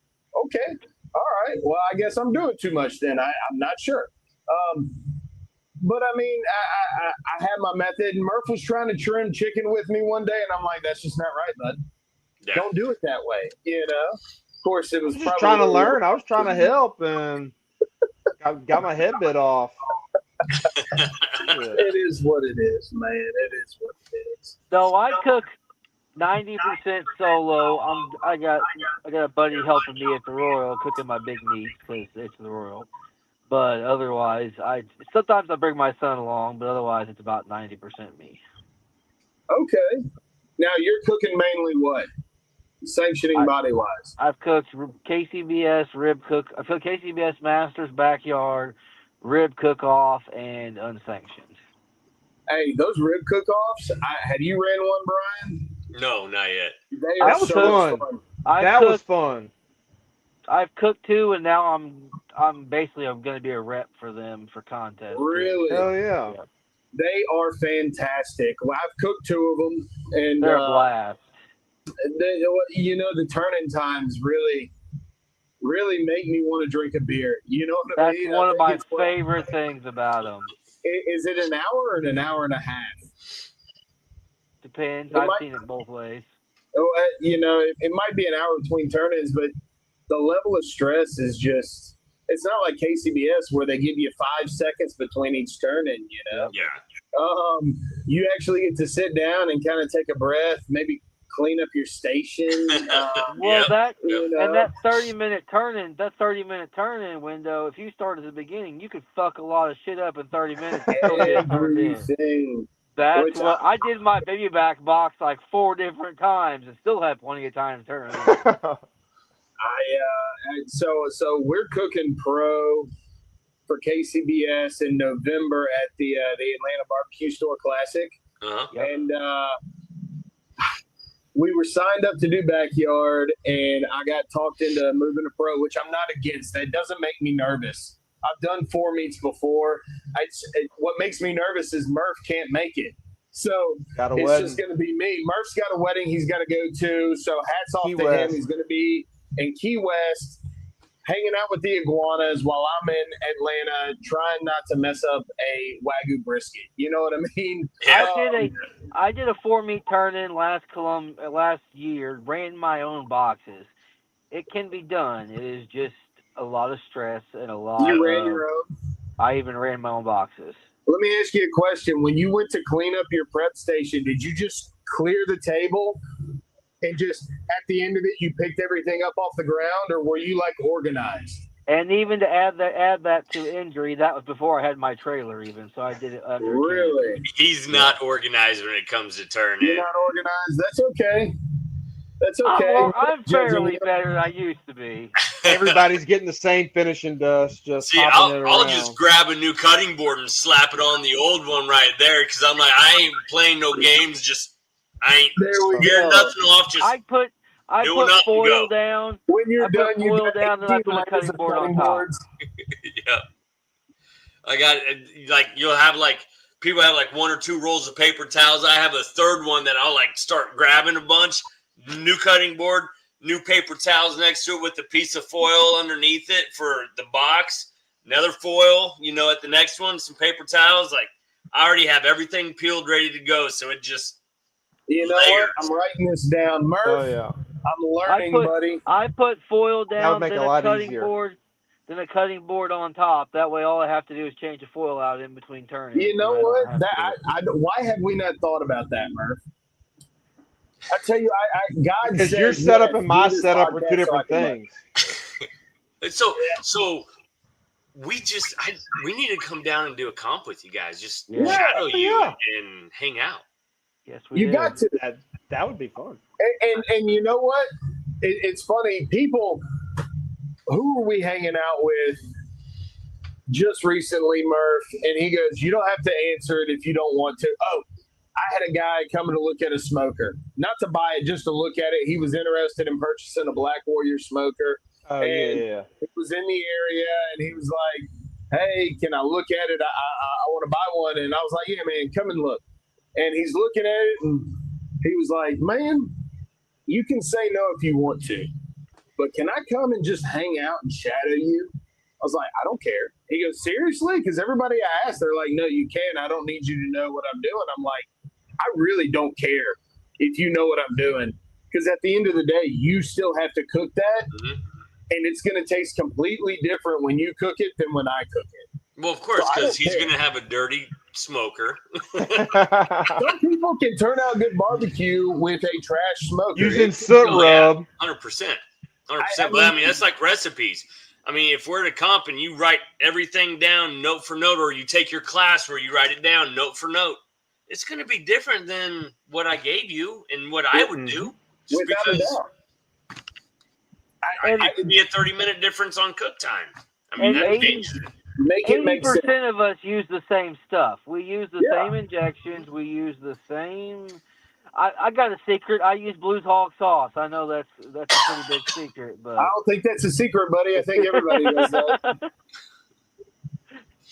okay. All right. Well, I guess I'm doing too much then. I'm not sure. But I mean, I had my method. And Murph was trying to trim chicken with me one day, and I'm like, that's just not right, bud. Yeah. Don't do it that way. Of course, it was probably trying to learn. I was trying to help, and Got my head bit off. It is what it is, man. It is what it is. So I cook 90% solo. I got a buddy helping me at the Royal cooking my big meats because it's the Royal. But otherwise, sometimes I bring my son along, but otherwise it's about 90% me. Okay. Now you're cooking mainly what? Sanctioning body wise. I've cooked KCBS rib cook. I've cooked KCBS Masters Backyard, rib cook off, and unsanctioned. Hey, those rib cook-offs, have you ran one, Brian? No, not yet. That was fun. That was fun. I've cooked 2, and now I'm going to be a rep for them for contests. Really? Hell yeah. They are fantastic. Well, I've cooked 2 of them, and they're a blast. The turn-in times really make me want to drink a beer. You know what I mean? That's one of my favorite things about them. Is it an hour or an hour and a half? Depends. I've seen it both ways. It might be an hour between turn-ins, but the level of stress is just – it's not like KCBS where they give you 5 seconds between each turn-in, Yeah. You actually get to sit down and kind of take a breath, maybe clean up your station. And that 30-minute turn-in window, if you start at the beginning, you could fuck a lot of shit up in 30 minutes and still get turned in. That's what I did my baby back box like 4 different times and still had plenty of time to turn it in. So we're cooking pro for KCBS in November at the Atlanta Barbecue Store Classic. And we were signed up to do backyard, and I got talked into moving to pro, which I'm not against. That doesn't make me nervous. I've done 4 meets before. What makes me nervous is Murph can't make it. So it's just going to be me. Murph's got a wedding he's got to go to, so hats off to him. He's going to be in Key West hanging out with the iguanas while I'm in Atlanta trying not to mess up a Wagyu brisket. You know what I mean? I did a 4-meet turn-in last year, ran my own boxes. It can be done. It is just a lot of stress and a lot. You ran your own? I even ran my own boxes. Let me ask you a question. When you went to clean up your prep station, did you just clear the table and just at the end of it you picked everything up off the ground, or were you like organized? And even to add that to injury, that was before I had my trailer even, so I did it under. Really? He's not organized when it comes to turn-in. You're not organized? That's okay. That's okay. I'm fairly better than I used to be. Everybody's getting the same finishing dust. I'll just grab a new cutting board and slap it on the old one right there because I'm like, I ain't playing no games. I ain't gearing nothing off. Just I put foil down. When you're done, you foil down, and I put a cutting board on top. Yeah. I got you'll have people have 1 or 2 rolls of paper towels. I have a third one that I'll start grabbing a bunch. New cutting board, new paper towels next to it with a piece of foil underneath it for the box. Another foil, at the next one, some paper towels. I already have everything peeled, ready to go. So it just layers. What? I'm writing this down, Murph. Oh yeah. I'm learning, buddy. I put foil down, then a cutting board on top. That way, all I have to do is change the foil out in between turns. You know what? Why have we not thought about that, Murph? I tell you, God because said your setup and my setup are 2 different things. So we need to come down and do a comp with you guys. Just shadow you and hang out. Yes, we got to. That would be fun. And you know what? It's funny. People, who were we hanging out with just recently, Murph? And he goes, "You don't have to answer it if you don't want to." Oh. I had a guy coming to look at a smoker, not to buy it, just to look at it. He was interested in purchasing a Black Warrior smoker. Yeah. He was in the area, and he was like, "Hey, can I look at it? I want to buy one." And I was like, "Yeah, man, come and look." And he's looking at it, and he was like, "Man, you can say no if you want to, but can I come and just hang out and shadow you?" I was like, "I don't care." He goes, "Seriously?" Because everybody I asked, they're like, "No, you can't. I don't need you to know what I'm doing." I'm like, I really don't care if you know what I'm doing, because at the end of the day, you still have to cook that. Mm-hmm. and it's going to taste completely different when you cook it than when I cook it. Well, of course, So I because don't he's care. going to have a dirty smoker. Some people can turn out good barbecue with a trash smoker. Using It's- soot Oh, yeah. rub. 100%. 100%. I But I mean- mean, that's like recipes. I mean, if we're at a comp and you write everything down note for note, or you take your class where you write it down note for note, it's going to be different than what I gave you and what I would do. Just Without a because doubt. it could be a 30-minute difference on cook time. I mean, And that 80 changes it. Make it make sense. 80% of us use the same stuff. We use the Yeah. same injections. We use the same. I got a secret. I use Blues Hog sauce. I know that's a pretty big secret, but I don't think that's a secret, buddy. I think everybody does that.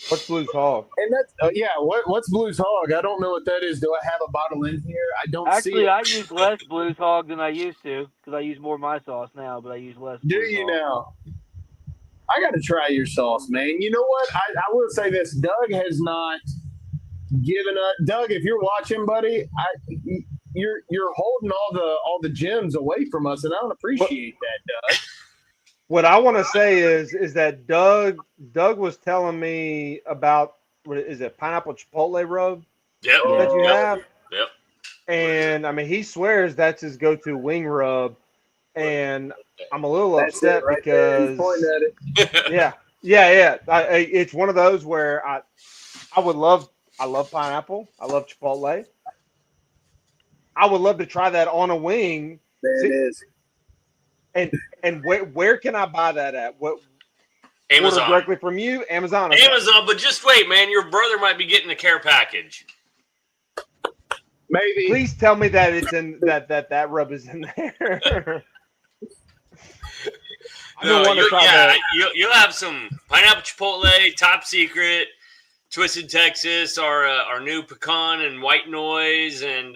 What's Blues Hog? And that's what's Blues Hog? I don't know what that is. Do I have a bottle in here? I don't see Actually, it. I use less Blues Hog than I used to because I use more of my sauce now, but I use less. Do Blues you Hog. now? I got to try your sauce, man. You know what? I will say this. Doug has not given up. Doug, if you're watching, buddy, you're holding all the gems away from us, and I don't appreciate that, Doug. What I want to say is that Doug was telling me about, what is it, pineapple chipotle rub Yep. that you Yep. have? Yep. And I mean, he swears that's his go-to wing rub, and I'm a little That's upset it right there. He's because pointing at it. yeah. It's one of those where I love pineapple. I love chipotle. I would love to try that on a wing. There it is. And where can I buy that at? What? Amazon. Order directly from you, Amazon. Okay. Amazon, but just wait, man. Your brother might be getting a care package. Maybe. Please tell me that it's in that rub is in there. I don't want to try that. You'll have some pineapple chipotle, top secret, Twisted Texas, our new pecan and white noise, and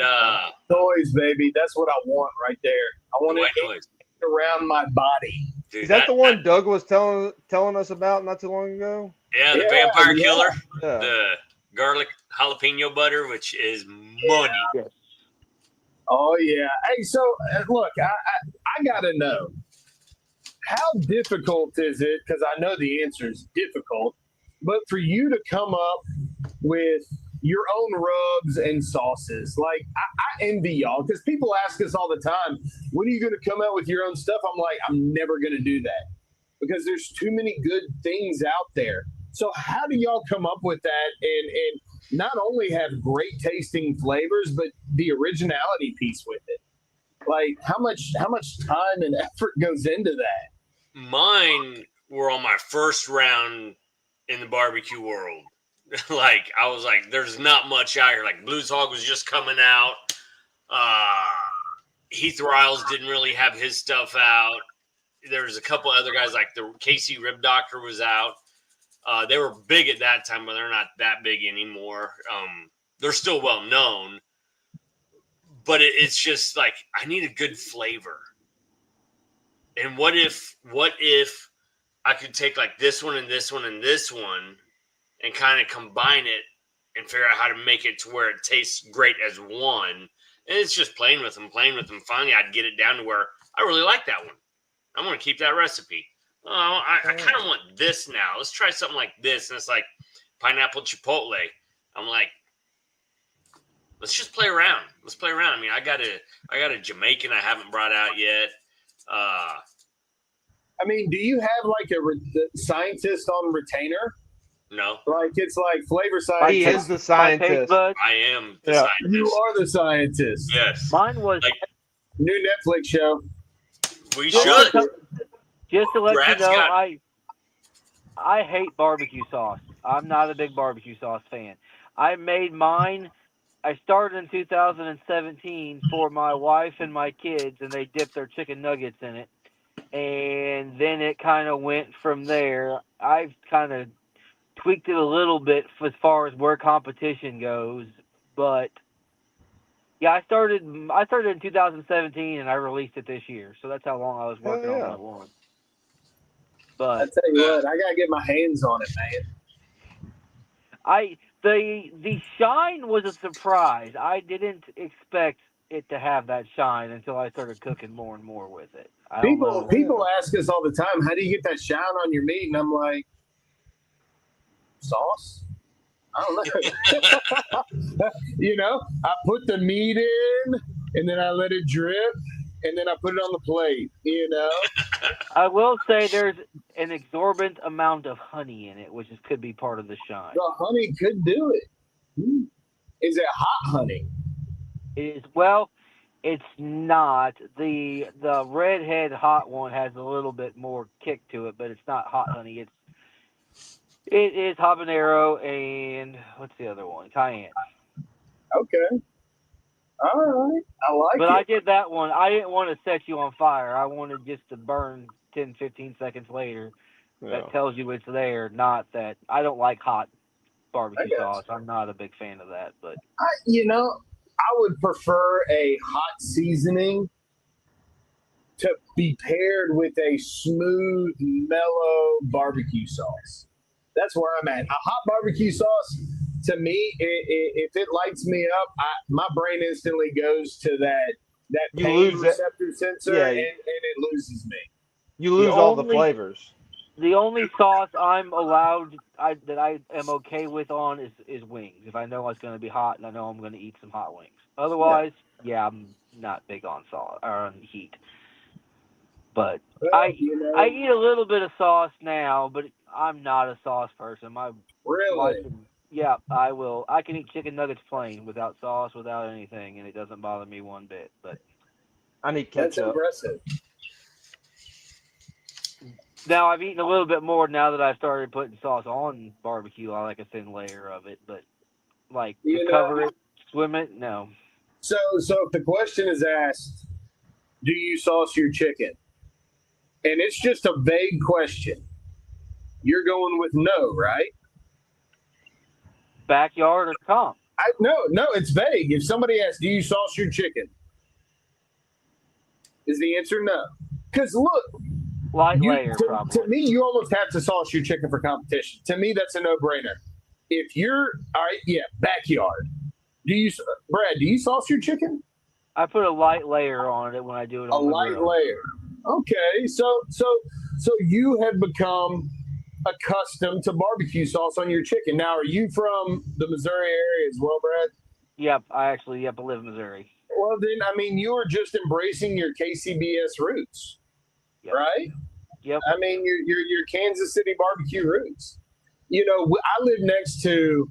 Noise, baby. That's what I want right there. I want white it noise. around my body. Dude, Is that the one Doug was telling us about not too long ago? Yeah, the Yeah, vampire yeah. killer, Yeah. the garlic jalapeno butter, which is money. Oh yeah. Hey, so look, I gotta know, how difficult is it? Because I know the answer is difficult, but for you to come up with your own rubs and sauces, like I envy y'all, because people ask us all the time, when are you going to come out with your own stuff? I'm like, I'm never going to do that because there's too many good things out there. So how do y'all come up with that and not only have great tasting flavors, but the originality piece with it? Like how much time and effort goes into that? Mine were on my first round in the barbecue world. Like, I was like, there's not much out here. Like, Blues Hog was just coming out. Heath Riles didn't really have his stuff out. There's a couple other guys, like the KC Rib Doctor was out. They were big at that time, but they're not that big anymore. They're still well known. But it's just like, I need a good flavor. And what if I could take like this one and this one and this one and kind of combine it and figure out how to make it to where it tastes great as one. And it's just playing with them. Finally, I'd get it down to where I really like that one. I'm going to keep that recipe. Oh, I kind of want this now. Let's try something like this. And it's like pineapple chipotle. I'm like, let's just play around. Let's play around. I mean, I got a Jamaican I haven't brought out yet. I mean, do you have like a scientist on retainer? No. Like it's like flavor He scientist. is the scientist. But I am the Yeah. scientist. You are the scientist. Yes. mine was Like, New Netflix show. we Just should. to let Brad's you know, got- I hate barbecue sauce. I'm not a big barbecue sauce fan. I made mine. I started in 2017 for my wife and my kids, and they dipped their chicken nuggets in it. And then it kind of went from there. I've kind of tweaked it a little bit as far as where competition goes, but yeah, I started in 2017 and I released it this year, so that's how long I was working on that one. I But tell you what, I gotta get my hands on it, man. the shine was a surprise. I didn't expect it to have that shine until I started cooking more and more with it. I don't know. People ask us all the time, how do you get that shine on your meat? And I'm like, sauce? I don't know. I put the meat in and then I let it drip and then I put it on the plate, I will say there's an exorbitant amount of honey in it, which could be part of the shine. The honey could do it. Is it hot honey? It's not. The redhead hot one has a little bit more kick to it, but it's not hot honey. It is habanero and what's the other one? Cayenne. Okay. All right. I like But it. I did that one. I didn't want to set you on fire. I wanted just to burn 10, 15 seconds later. That tells you it's there, not that. I don't like hot barbecue sauce. I'm not a big fan of that. But I would prefer a hot seasoning to be paired with a smooth, mellow barbecue sauce. That's where I'm at. A hot barbecue sauce, to me, if it lights me up, my brain instantly goes to that pain receptor sensor, and it loses me. You lose all the flavors. The only sauce I'm allowed that I am okay with on is wings. If I know it's going to be hot and I know I'm going to eat some hot wings. Otherwise, I'm not big on sauce or on heat. But I eat a little bit of sauce now, but I'm not a sauce person. My Really? Yeah, I will. I can eat chicken nuggets plain without sauce, without anything, and it doesn't bother me one bit. But I need ketchup. That's impressive. Now I've eaten a little bit more now that I've started putting sauce on barbecue. I like a thin layer of it, but to cover it, swim it, no. So if the question is asked, do you sauce your chicken? And it's just a vague question. You're going with no, right? Backyard or comp? No, it's vague. If somebody asks, do you sauce your chicken? Is the answer no? Because look, light layer, probably. To me, you almost have to sauce your chicken for competition. To me, that's a no-brainer. If you're all right, backyard. Brad? Do you sauce your chicken? I put a light layer on it when I do it on a light grill. Layer. Okay, so you have become accustomed to barbecue sauce on your chicken. Now, are you from the Missouri area as well, Brad? Yep, I live in Missouri. Well, then, you are just embracing your KCBS roots, right? Yep. I mean, your Kansas City barbecue roots. I live next to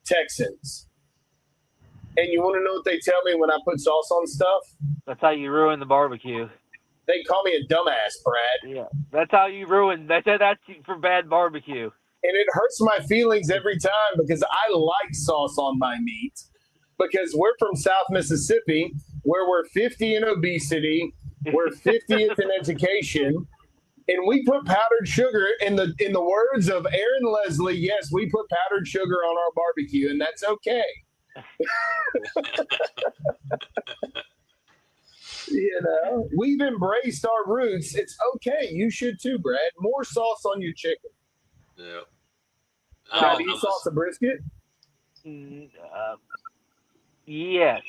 Texans. And you want to know what they tell me when I put sauce on stuff? That's how you ruin the barbecue. They call me a dumbass, Brad. Yeah, that's how you ruin. That's for bad barbecue. And it hurts my feelings every time because I like sauce on my meat. Because we're from South Mississippi, where we're 50 in obesity, we're 50th in education, and we put powdered sugar. In the words of Aaron Leslie, yes, we put powdered sugar on our barbecue, and that's okay. We've embraced our roots. It's okay. You should too, Brad. More sauce on your chicken. Yeah. Do you sauce a brisket? Yes.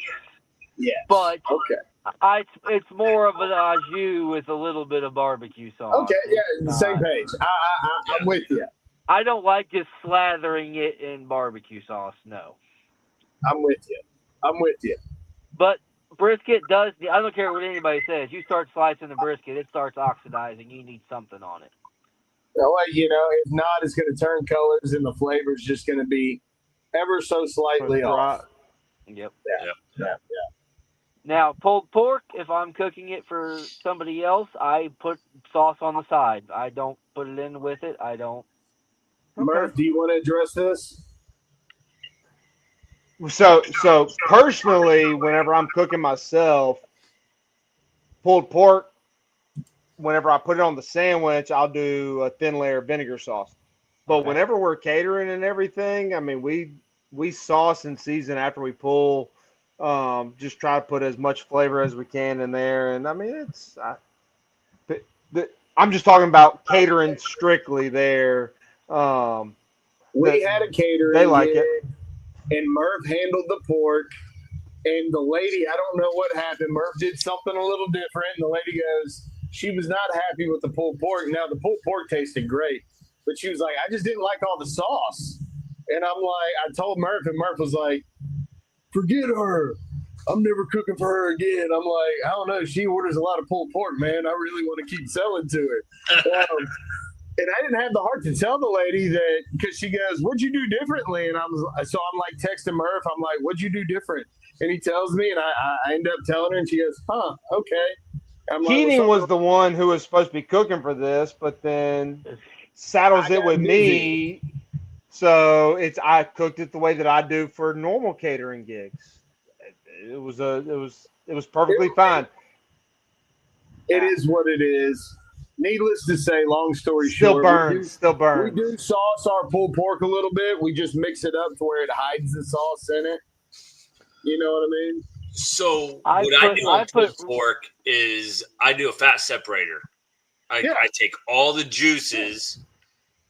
Yeah. But okay. It's more of an au jus with a little bit of barbecue sauce. Okay, yeah, same page. I'm with you. I don't like just slathering it in barbecue sauce. No. I'm with you. But brisket does. I don't care what anybody says. You start slicing the brisket, it starts oxidizing. You need something on it. Well, if not, it's going to turn colors, and the flavor's just going to be ever so slightly off. Yep. Yeah. Now, pulled pork, if I'm cooking it for somebody else, I put sauce on the side. I don't put it in with it. I don't. Murph, do you want to address this? So personally, whenever I'm cooking myself, pulled pork, whenever I put it on the sandwich, I'll do a thin layer of vinegar sauce. But whenever we're catering and everything, I mean, we sauce and season after we pull. Just try to put as much flavor as we can in there. And I mean, I'm just talking about catering strictly there. We had a catering. They like it. And Murph handled the pork. And the lady, I don't know what happened. Murph did something a little different. And the lady goes, she was not happy with the pulled pork. Now, the pulled pork tasted great, but she was like, I just didn't like all the sauce. And I'm like, I told Murph, and Murph was like, forget her. I'm never cooking for her again. I'm like, I don't know. She orders a lot of pulled pork, man. I really want to keep selling to her. And I didn't have the heart to tell the lady that, because she goes, what'd you do differently? And I'm like texting Murph. I'm like, what'd you do different? And he tells me, and I end up telling her, and she goes, huh, okay. I'm Keating like, was the one who was supposed to be cooking for this, but then saddles it with me. So I cooked it the way that I do for normal catering gigs. It was perfectly fine. It is what it is. Needless to say, long story short, still burns. We do sauce our pulled pork a little bit. We just mix it up to where it hides the sauce in it. You know what I mean? So I do on pulled pork is I do a fat separator. I take all the juices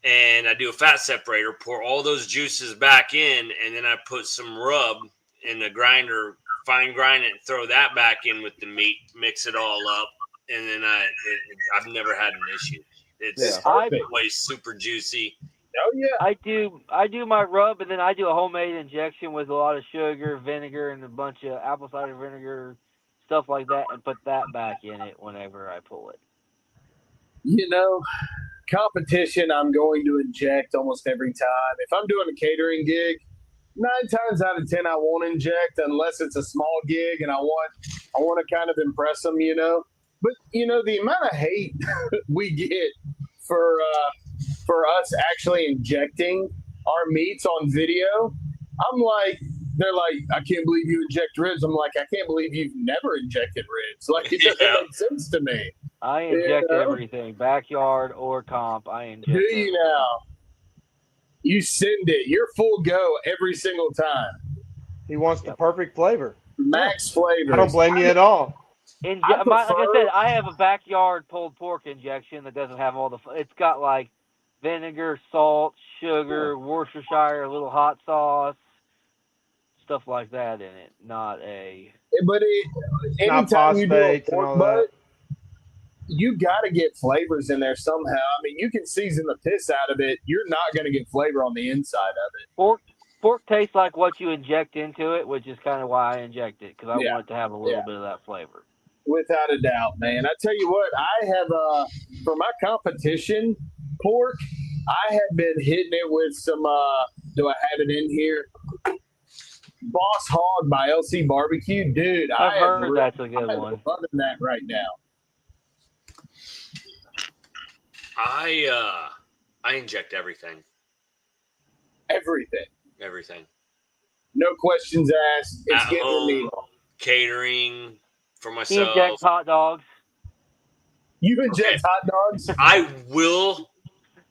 and I do a fat separator, pour all those juices back in, and then I put some rub in the grinder, fine grind it, and throw that back in with the meat, mix it all up. And then I've never had an issue. It's always super juicy. Oh yeah. I do my rub, and then I do a homemade injection with a lot of sugar, vinegar, and a bunch of apple cider vinegar, stuff like that, and put that back in it whenever I pull it. You know, competition I'm going to inject almost every time. If I'm doing a catering gig, 9 times out of 10 I won't inject unless it's a small gig and I want to kind of impress them, you know. But, you know, the amount of hate we get for us actually injecting our meats on video, I'm like, they're like, I can't believe you inject ribs. I'm like, I can't believe you've never injected ribs. Like, it doesn't make sense to me. I inject everything, backyard or comp. I inject. Do you now? You send it. You're full go every single time. He wants the perfect flavor. Max flavor. I don't blame you at all. Like I said, I have a backyard pulled pork injection that doesn't have all the. It's got like vinegar, salt, sugar, Worcestershire, a little hot sauce, stuff like that in it. Not a. But anytime you do a pork butt, you got to get flavors in there somehow. I mean, you can season the piss out of it. You're not going to get flavor on the inside of it. Pork tastes like what you inject into it, which is kind of why I inject it, because I want it to have a little bit of that flavor. Without a doubt, man. I tell you what, I have for my competition pork, I have been hitting it with some. Do I have it in here? Boss Hog by LC Barbecue, dude. I've heard that's a good one. I'm loving that right now. I inject everything. Everything. No questions asked. It's at getting home, me. Catering for He myself. injects hot dogs. You inject hot dogs? I will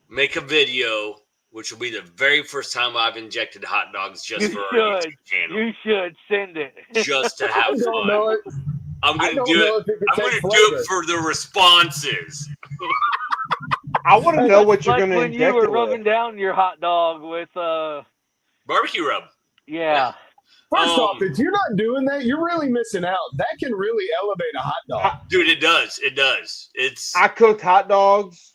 make a video, which will be the very first time I've injected hot dogs just for our YouTube channel. You should send it. Just to have fun. I'm going to do it. I'm going to do it for the responses. I want to know what you're going to inject. When you were rubbing down your hot dog with barbecue rub. Yeah. First off, if you're not doing that, you're really missing out. That can really elevate a hot dog. Dude, it does. It does. I cooked hot dogs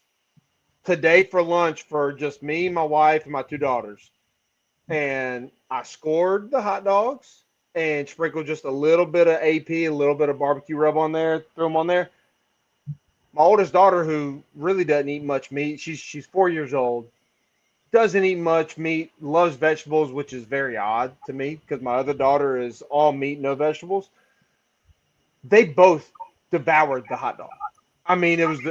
today for lunch for just me, my wife, and my 2 daughters. And I scored the hot dogs and sprinkled just a little bit of AP, a little bit of barbecue rub on there, threw them on there. My oldest daughter, who really doesn't eat much meat, she's 4 years old, doesn't eat much meat, loves vegetables, which is very odd to me because my other daughter is all meat, no vegetables. They both devoured the hot dog. I mean, it was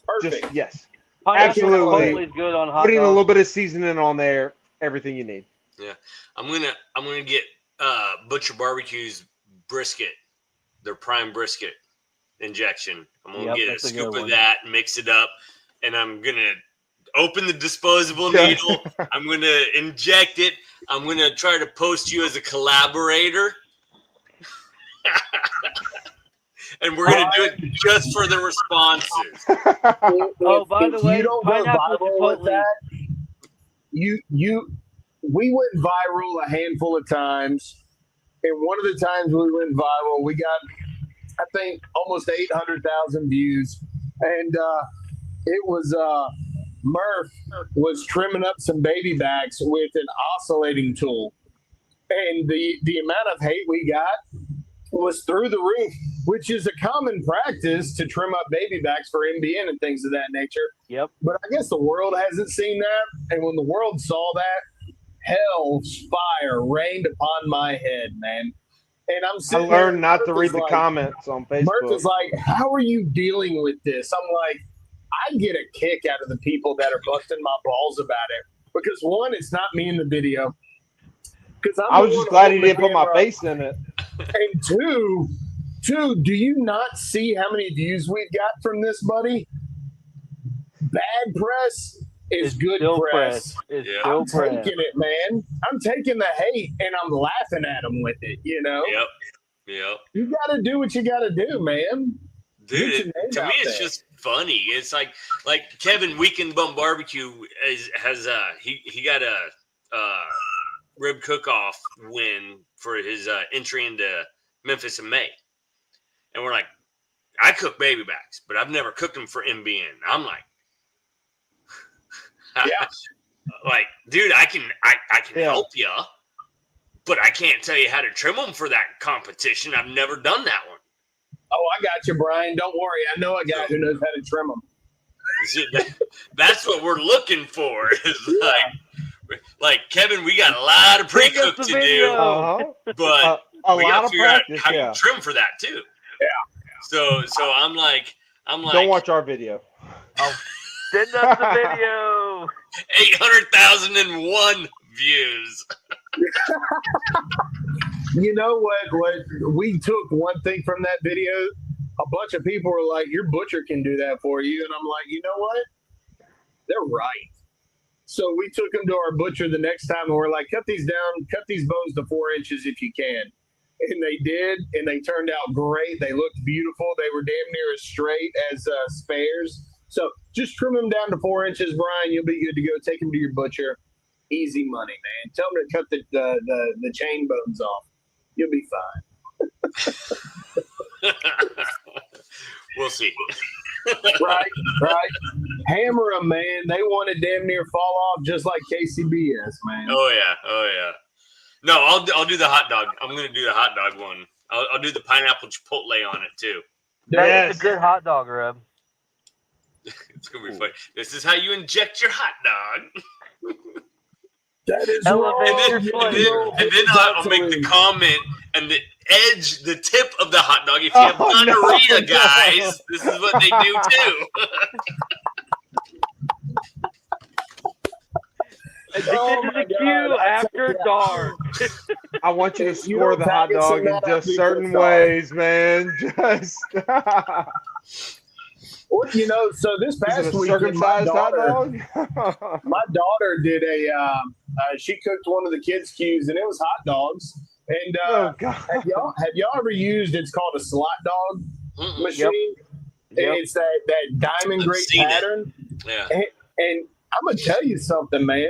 perfect. Just, yes, absolutely good on hot Putting dogs. a little bit of seasoning on there, everything you need. Yeah, I'm gonna get Butcher Barbecue's brisket, their prime brisket injection. I'm gonna get a scoop of that, mix it up, and I'm gonna open the disposable needle. I'm gonna inject it. I'm gonna try to post you as a collaborator. And we're gonna do it just for the responses. By the way, you don't go viral with that, we went viral a handful of times. And one of the times we went viral, we got, I think, almost 800,000 views. And it was Murph was trimming up some baby backs with an oscillating tool. And the amount of hate we got was through the roof, which is a common practice to trim up baby backs for NBN and things of that nature. Yep. But I guess the world hasn't seen that. And when the world saw that, hell's fire rained upon my head, man. And I'm I sitting learned not to Murph read is the like- comments on Facebook. Murph is like, how are you dealing with this? I'm like, I get a kick out of the people that are busting my balls about it. Because one, it's not me in the video. Because I was just glad he didn't put my face in it. And two, do you not see how many views we've got from this, buddy? Bad press is good still press. It's Yeah. still I'm press. taking it, man. I'm taking the hate and I'm laughing at them with it, you know? Yep. You got to do what you got to do, man. Get your Dude, name to me out it's there. just funny. It's like Kevin Weekend Bum Barbecue has he got a rib cook-off win for his entry into Memphis in May. And we're like, I cook baby backs, but I've never cooked them for MBN. I'm like, Yeah. like, dude, I can Yeah. help you, but I can't tell you how to trim them for that competition. I've never done that one. Oh, I got you, Brian. Don't worry. I know a guy who knows how to trim them. See, that's what we're looking for. Is like Kevin, we got a lot of Bring us pre-cook the to video. do, Uh-huh. but A we lot got to of figure out practice, how yeah. you trim for that too. Yeah. So I'm like, Don't watch our video. Send us the video. 800,001 views. You know what we took one thing from that video? A bunch of people were like, your butcher can do that for you. And I'm like, you know what? They're right. So we took them to our butcher the next time and we're like, cut these bones to 4 inches if you can. And they did, and they turned out great. They looked beautiful. They were damn near as straight as spares. So just trim them down to 4 inches, Brian. You'll be good to go. Take them to your butcher. Easy money, man. Tell them to cut the chain bones off. You'll be fine. We'll see. Right. Hammer them, man. They want to damn near fall off just like KCBS, man. Oh yeah. No, I'll do the hot dog. I'm gonna do the hot dog one. I'll do the pineapple chipotle on it too. That's a good hot dog rub. It's gonna be funny. This is how you inject your hot dog. That is Elevate wrong. your flavor. And then I'll make the comment and the tip of the hot dog. If you have Oh, no, gonorrhea, no. guys, this is what they do too. Addicted Oh to my the God, queue I after tell dark. I want you to If you score don't the hot pack it, dog send in that just out certain before ways, man. Just Well, you know, so this is it past a weekend, my circumcised hot daughter, dog? my daughter did she cooked one of the kids' cues, and it was hot dogs. And Oh God! have y'all ever used? It's called a slot dog Mm-mm. machine. Yep. It's that diamond I've grate seen it. pattern. Yeah. And I'm gonna tell you something, man.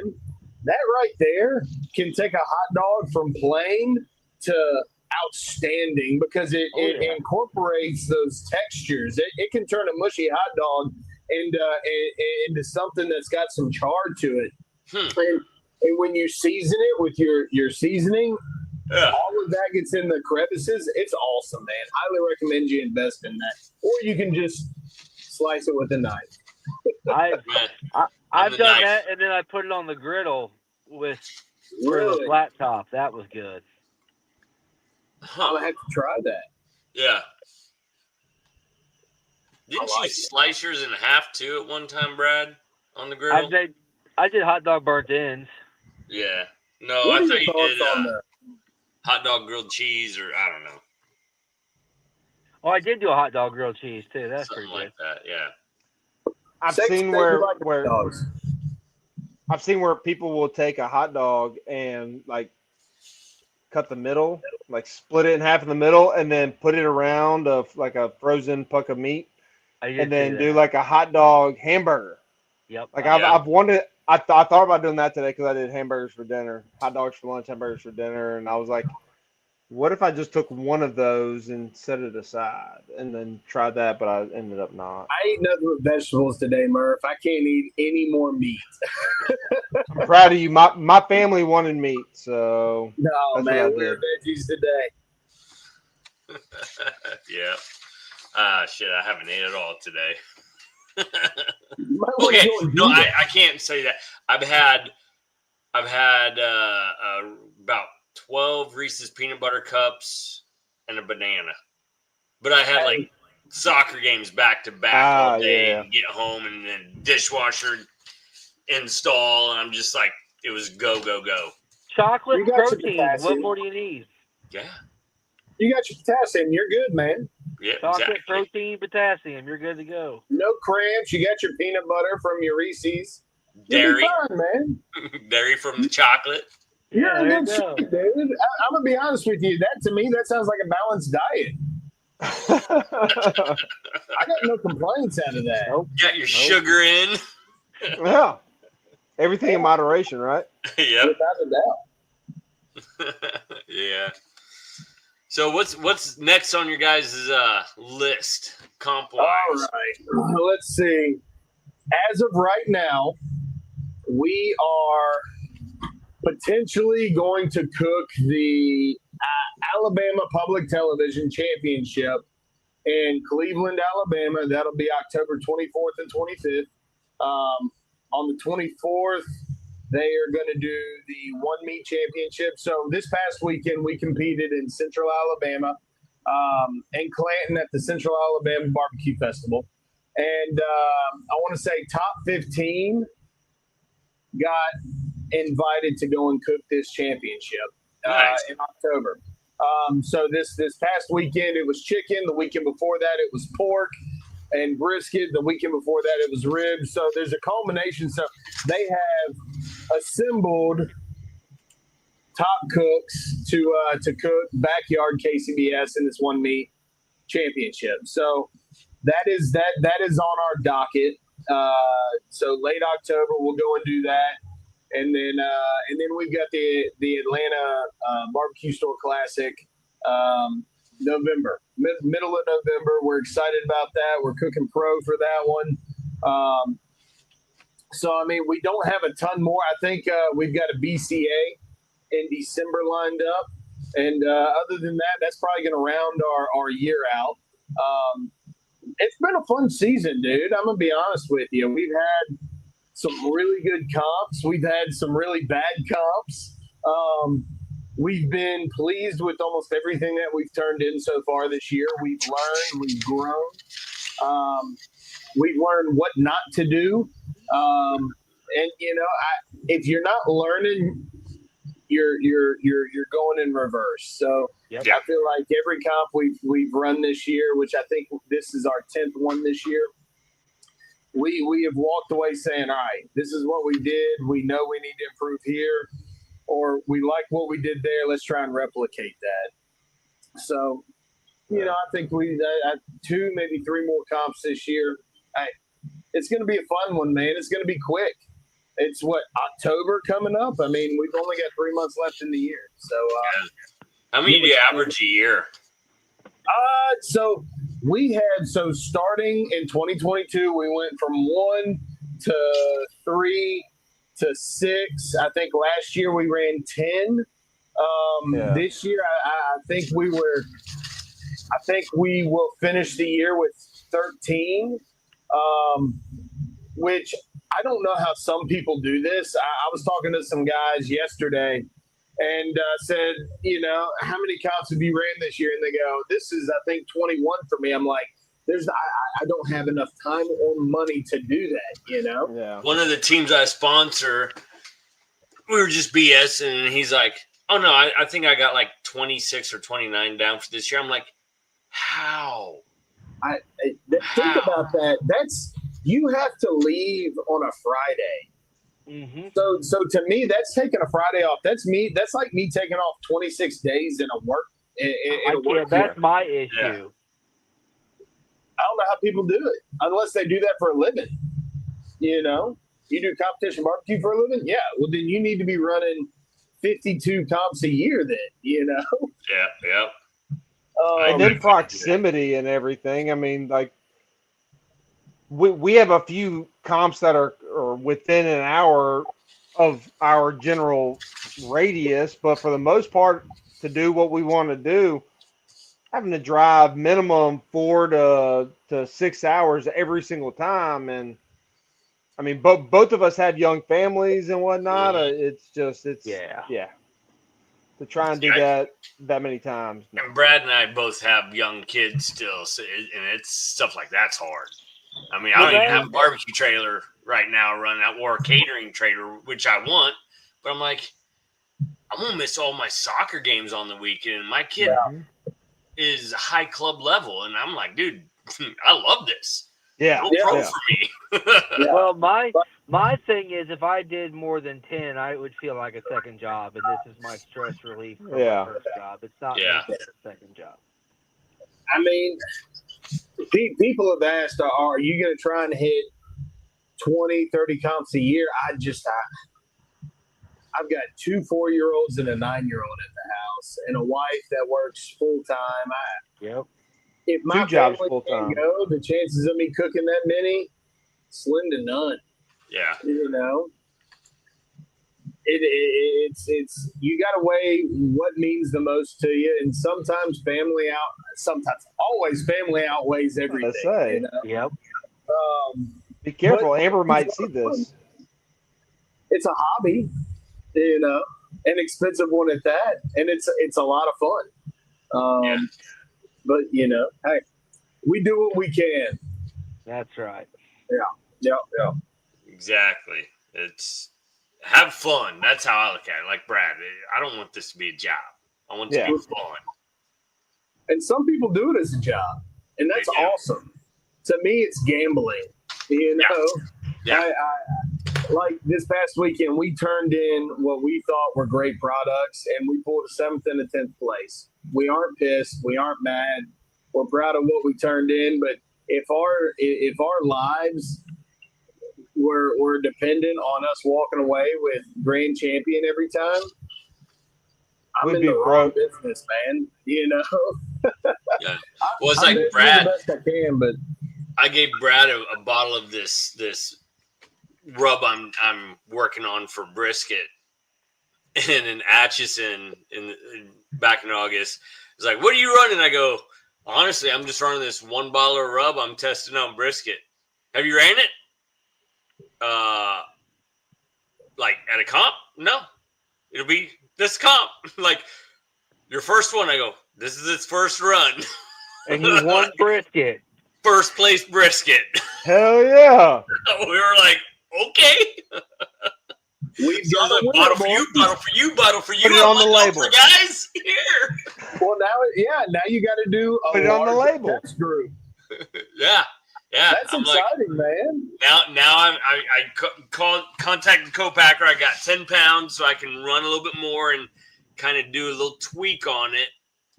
That right there can take a hot dog from plain to outstanding because it incorporates those textures. It can turn a mushy hot dog into something that's got some char to it. And when you season it with your seasoning, all of that gets in the crevices. It's awesome, man. Highly recommend you invest in that. Or you can just slice it with a knife. I've the done knife. that, and then I put it on the griddle for the Really? flat top. That was good. I'll have to try that. Yeah. Didn't I like you it. slice yours in half too at one time, Brad, on the I griddle? did hot dog burnt ends. Yeah. No, What I are thought your you thoughts did on the hot dog grilled cheese, or I don't know, Oh, I did do a hot dog grilled cheese too. That's something pretty like that. Yeah. I've Sex seen things where like where dogs? I've seen where people will take a hot dog and like cut the middle, like split it in half in the middle, and then put it around of like a frozen puck of meat, good. and then do like a hot dog hamburger. Yep. Like Yeah. I've wanted I thought about doing that today because I did hamburgers for dinner, hot dogs for lunch, hamburgers for dinner, and I was like, what if I just took one of those and set it aside and then tried that, but I ended up not. I ate nothing but vegetables today, Murph. I can't eat any more meat. I'm proud of you. My family wanted meat, so No, that's man, what I we're did. veggies today. Yeah. Shit, I haven't ate at all today. You might wanna Okay, go and no, do that. I can't say that. I've had about 12 Reese's peanut butter cups and a banana, but I had like soccer games back to back all day Yeah. and get home and then dishwasher install, and I'm just like, it was go. Chocolate You got your protein. What potassium. more do you need? Yeah, You got your potassium. You're good, man. yeah, Chocolate, exactly. protein, potassium. You're good to go. No cramps. You got your peanut butter from your Reese's. You'll Dairy, be fine, man. dairy from the chocolate. You're Yeah, in there good you go. shape, dude. I'm gonna be honest with you. That to me, that sounds like a balanced diet. I got no complaints out of that. Nope. Got your sugar in. Yeah. Everything in moderation, right? Yep. Without a doubt. Yeah. So what's next on your guys' list, comp wise? All right. Let's see. As of right now, we are potentially going to cook the Alabama Public Television Championship in Cleveland, Alabama. That'll be October 24th and 25th. On the 24th, they are going to do the One Meat Championship. So this past weekend, we competed in Central Alabama and Clanton at the Central Alabama Barbecue Festival. And I want to say top 15 got invited to go and cook this championship Nice. in October. So this past weekend, it was chicken. The weekend before that, it was pork and brisket. The weekend before that, it was ribs. So there's a culmination. So they have assembled top cooks to cook backyard KCBS in this One Meat Championship. So that is on our docket. So late October, we'll go and do that. And then we've got the Atlanta Barbecue Store Classic, November, middle of November. We're excited about that. We're cooking pro for that one. So I mean, we don't have a ton more. I think we've got a BCA in December lined up, and other than that, that's probably going to round our year out. It's been a fun season, dude. I'm gonna be honest with you. We've had some really good comps. We've had some really bad comps. We've been pleased with almost everything that we've turned in so far this year. We've learned, we've grown, we've learned what not to do. And you know, if you're not learning, you're going in reverse. So Yep. I feel like every comp we've run this year, which I think this is our 10th one this year, we have walked away saying, all right, this is what we did. We know we need to improve here, or we like what we did there. Let's try and replicate that. So, you know, I think we 2, maybe 3 more comps this year. It's going to be a fun one, man. It's going to be quick. It's October coming up. I mean, we've only got 3 months left in the year. So, how many do you average a year? So starting in 2022, we went from 1 to 3 to 6. I think last year we ran 10. This year, I think we will finish the year with 13. Which I don't know how some people do this. I was talking to some guys yesterday and said, you know, how many comps have you ran this year? And they go, this is, I think, 21 for me. I'm like, I don't have enough time or money to do that, you know? Yeah. One of the teams I sponsor, we were just BSing, and he's like, oh, no, I think I got like 26 or 29 down for this year. I'm like, how? Think about that. You have to leave on a Friday. Mm-hmm. So to me, that's taking a Friday off. That's like me taking off 26 days in a work. That's my issue. Yeah. I don't know how people do it unless they do that for a living. You know. You do competition barbecue for a living? Yeah. Well, then you need to be running 52 comps a year then, Yeah. And then proximity and everything. I mean, like we have a few comps that are within an hour of our general radius, but for the most part, to do what we want to do, having to drive minimum 4 to 6 hours every single time. And I mean, both of us had young families and whatnot. It's Yeah. to try and do that many times. No. And Brad and I both have young kids still, so and it's stuff like that's hard. I mean, I don't even have a barbecue trailer right now running out, or a catering trailer, which I want. But I'm like, I'm going to miss all my soccer games on the weekend. My kid is high club level, and I'm like, dude, I love this. Yeah. Go pro for me. Well, my thing is, if I did more than 10, I would feel like a second job, and this is my stress relief from my first job. It's not a second job. I mean, people have asked, are you going to try and hit 20, 30 comps a year? I've got 2 4-year-olds and a 9-year-old at the house, and a wife that works full time. If my 2 jobs family full time, can't go, the chances of me cooking that many, slim to none. Yeah. It's you got to weigh what means the most to you, and sometimes always family outweighs everything. Say. Be careful, Amber might see this. It's a hobby, an expensive one at that, and it's a lot of fun. But hey, we do what we can. That's right. Yeah. Exactly. It's have fun. That's how I look at it. Like Brad, I don't want this to be a job. I want it to be fun. And some people do it as a job, and that's awesome. To me, it's gambling. I like this past weekend, we turned in what we thought were great products, and we pulled a 7th and a 10th place. We aren't pissed. We aren't mad. We're proud of what we turned in. But if our lives were dependent on us walking away with grand champion every time, I'm in the wrong business, man. Yeah. Well, it's like Brad. The best I can, but I gave Brad a bottle of this rub I'm working on for brisket, and in Atchison back in August, it's like, what are you running? I go, honestly, I'm just running this 1 bottle of rub I'm testing on brisket. Have you ran it? Like at a comp? No, it'll be this comp. Like your first one. I go, this is its first run, and you won brisket. First place brisket. Hell yeah! We were like, okay. We've got a bottle for you, bottle for you, bottle for you. Put it on the label, guys. Here. Well, now you got to do a put it on the label. Test group. Yeah. That's exciting, man. Now I contacted the co-packer. I got 10 pounds, so I can run a little bit more and kind of do a little tweak on it.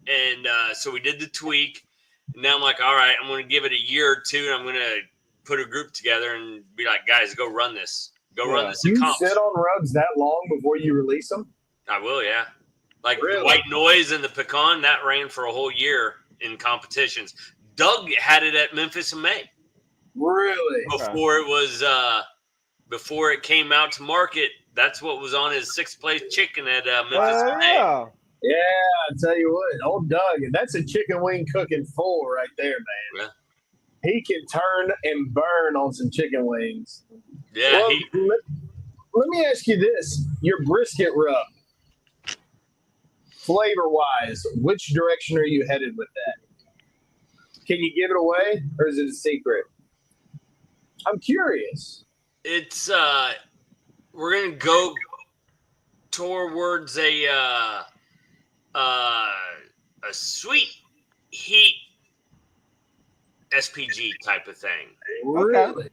And so we did the tweak. And now I'm like, all right, I'm going to give it a year or two, and I'm going to put a group together and be like, guys, go run this. Run this. You sit on rubs that long before you release them? I will, yeah. Like the White Noise and the Pecan, that ran for a whole year in competitions. Doug had it at Memphis in May. Really? Before it came out to market, that's what was on his 6th place chicken at Memphis in May. Yeah, I tell you what, old Doug, and that's a chicken wing cooking full right there, man. Yeah. He can turn and burn on some chicken wings. Yeah. Well, let me ask you this: your brisket rub, flavor-wise, which direction are you headed with that? Can you give it away, or is it a secret? I'm curious. It's we're gonna go towards a sweet heat SPG type of thing. Really?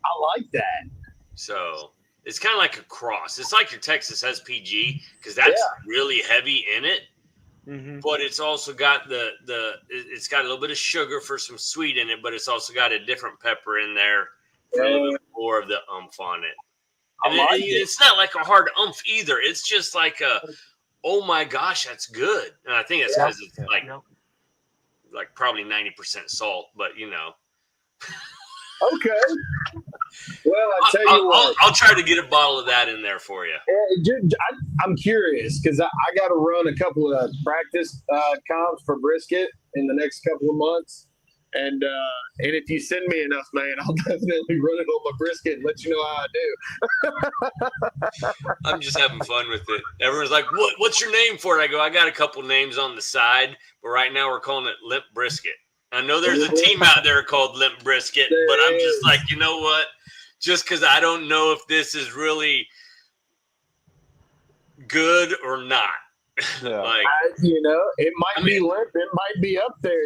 I like that. So it's kind of like a cross. It's like your Texas SPG because that's really heavy in it. Mm-hmm. But it's also got it's got a little bit of sugar for some sweet in it, but it's also got a different pepper in there for a little bit more of the oomph on it. And I like it's not like a hard oomph either. It's just like oh my gosh, that's good. And I think it's because it's like probably 90% salt, but Okay. Well, I tell you what. I'll try to get a bottle of that in there for you. I'm curious because I got to run a couple of practice comps for brisket in the next couple of months. And if you send me enough, man, I'll definitely run it on my brisket and let you know how I do. I'm just having fun with it. Everyone's like, what's your name for it? I go, I got a couple names on the side, but right now we're calling it Limp Brisket. I know there's a team out there called Limp Brisket, but I'm just like, you know what? Just because I don't know if this is really good or not. Yeah. It might be limp. It might be up there,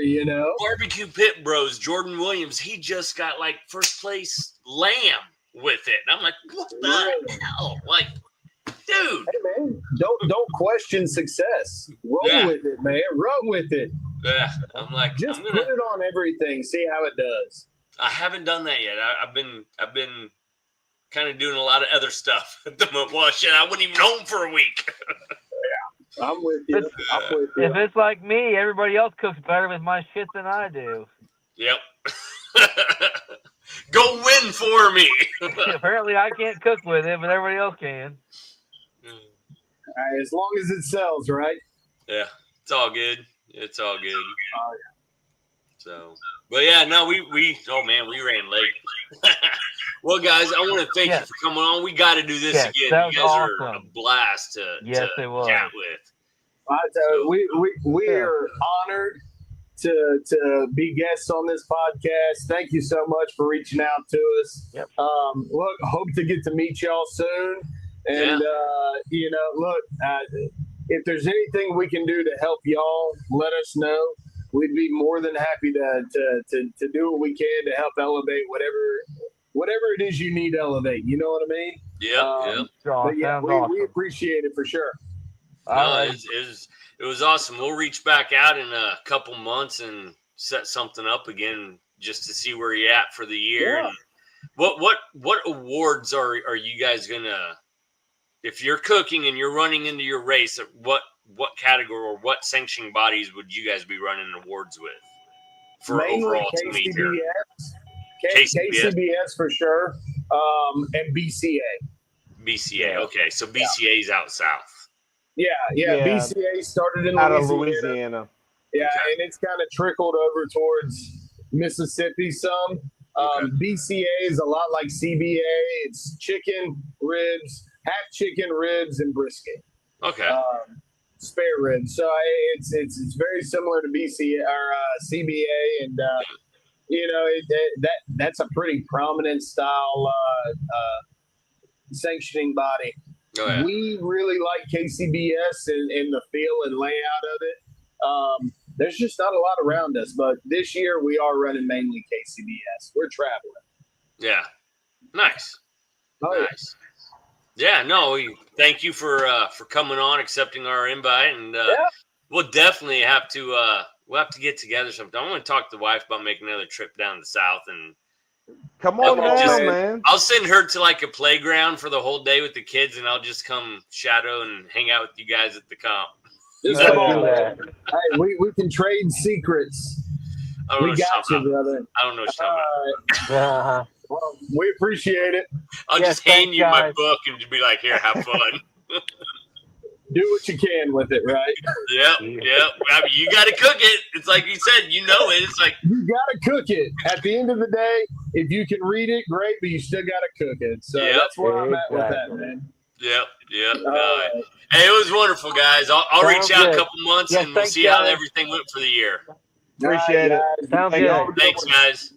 Barbecue Pit Bros, Jordan Williams, he just got like first place lamb with it. And I'm like, what the hell? Like, dude. Hey, man, don't question success. Roll with it, man. Run with it. Yeah, I'm like, just put it on everything. See how it does. I haven't done that yet. I've been kind of doing a lot of other stuff at the moment. Well, shit, I wasn't even home for a week. Yeah, I'm with you. If it's like me, everybody else cooks better with my shit than I do. Yep. Go win for me. Apparently, I can't cook with it, but everybody else can. As long as it sells, right? Yeah, it's all good. It's all good. Oh, yeah. So, but yeah, no, we ran late. Well, guys, I want to thank you for coming on. We got to do this again. You guys are a blast to chat with. We are honored to be guests on this podcast. Thank you so much for reaching out to us. Yep. Look, hope to get to meet y'all soon. And if there's anything we can do to help y'all, let us know. We'd be more than happy to do what we can to help elevate whatever it is you need to elevate. You know what I mean? Yeah. But yeah, we appreciate it for sure. It was awesome. We'll reach back out in a couple months and set something up again just to see where you're at for the year. Yeah. And what awards are you guys gonna? If you're cooking and you're running into your race, what category or what sanctioning bodies would you guys be running awards with for Mainly overall team here? KCBS for sure, and BCA. BCA, okay. So BCA is out south. Yeah. BCA started in out of Louisiana. Yeah, and it's kind of trickled over towards Mississippi some. BCA is a lot like CBA. It's chicken, ribs, half chicken, ribs, and brisket. Okay. Spare ribs. So it's very similar to BCA or CBA, and that's a pretty prominent style sanctioning body. Oh, yeah. We really like KCBS in the feel and layout of it. There's just not a lot around us, but this year we are running mainly KCBS. We're traveling. Yeah. Nice. Oh, nice. Yeah, no, thank you for coming on, accepting our invite, and we'll definitely have to get together sometime. I want to talk to the wife about making another trip down the south, and come on down, man. I'll send her to like a playground for the whole day with the kids, and I'll just come shadow and hang out with you guys at the comp. Hey, we can trade secrets. We got you, brother. I don't know what you're talking about. Well, we appreciate it. I'll just hand you my book and just be like, here, have fun. Do what you can with it, right? Yep. I mean, you got to cook it. It's like you said, it. It's like you got to cook it. At the end of the day, if you can read it, great, but you still got to cook it. So that's where I'm at with that, man. Yep. Hey, it was wonderful, guys. I'll reach out in a couple months and we'll see how everything went for the year. Appreciate it. Sounds good. Thanks, guys.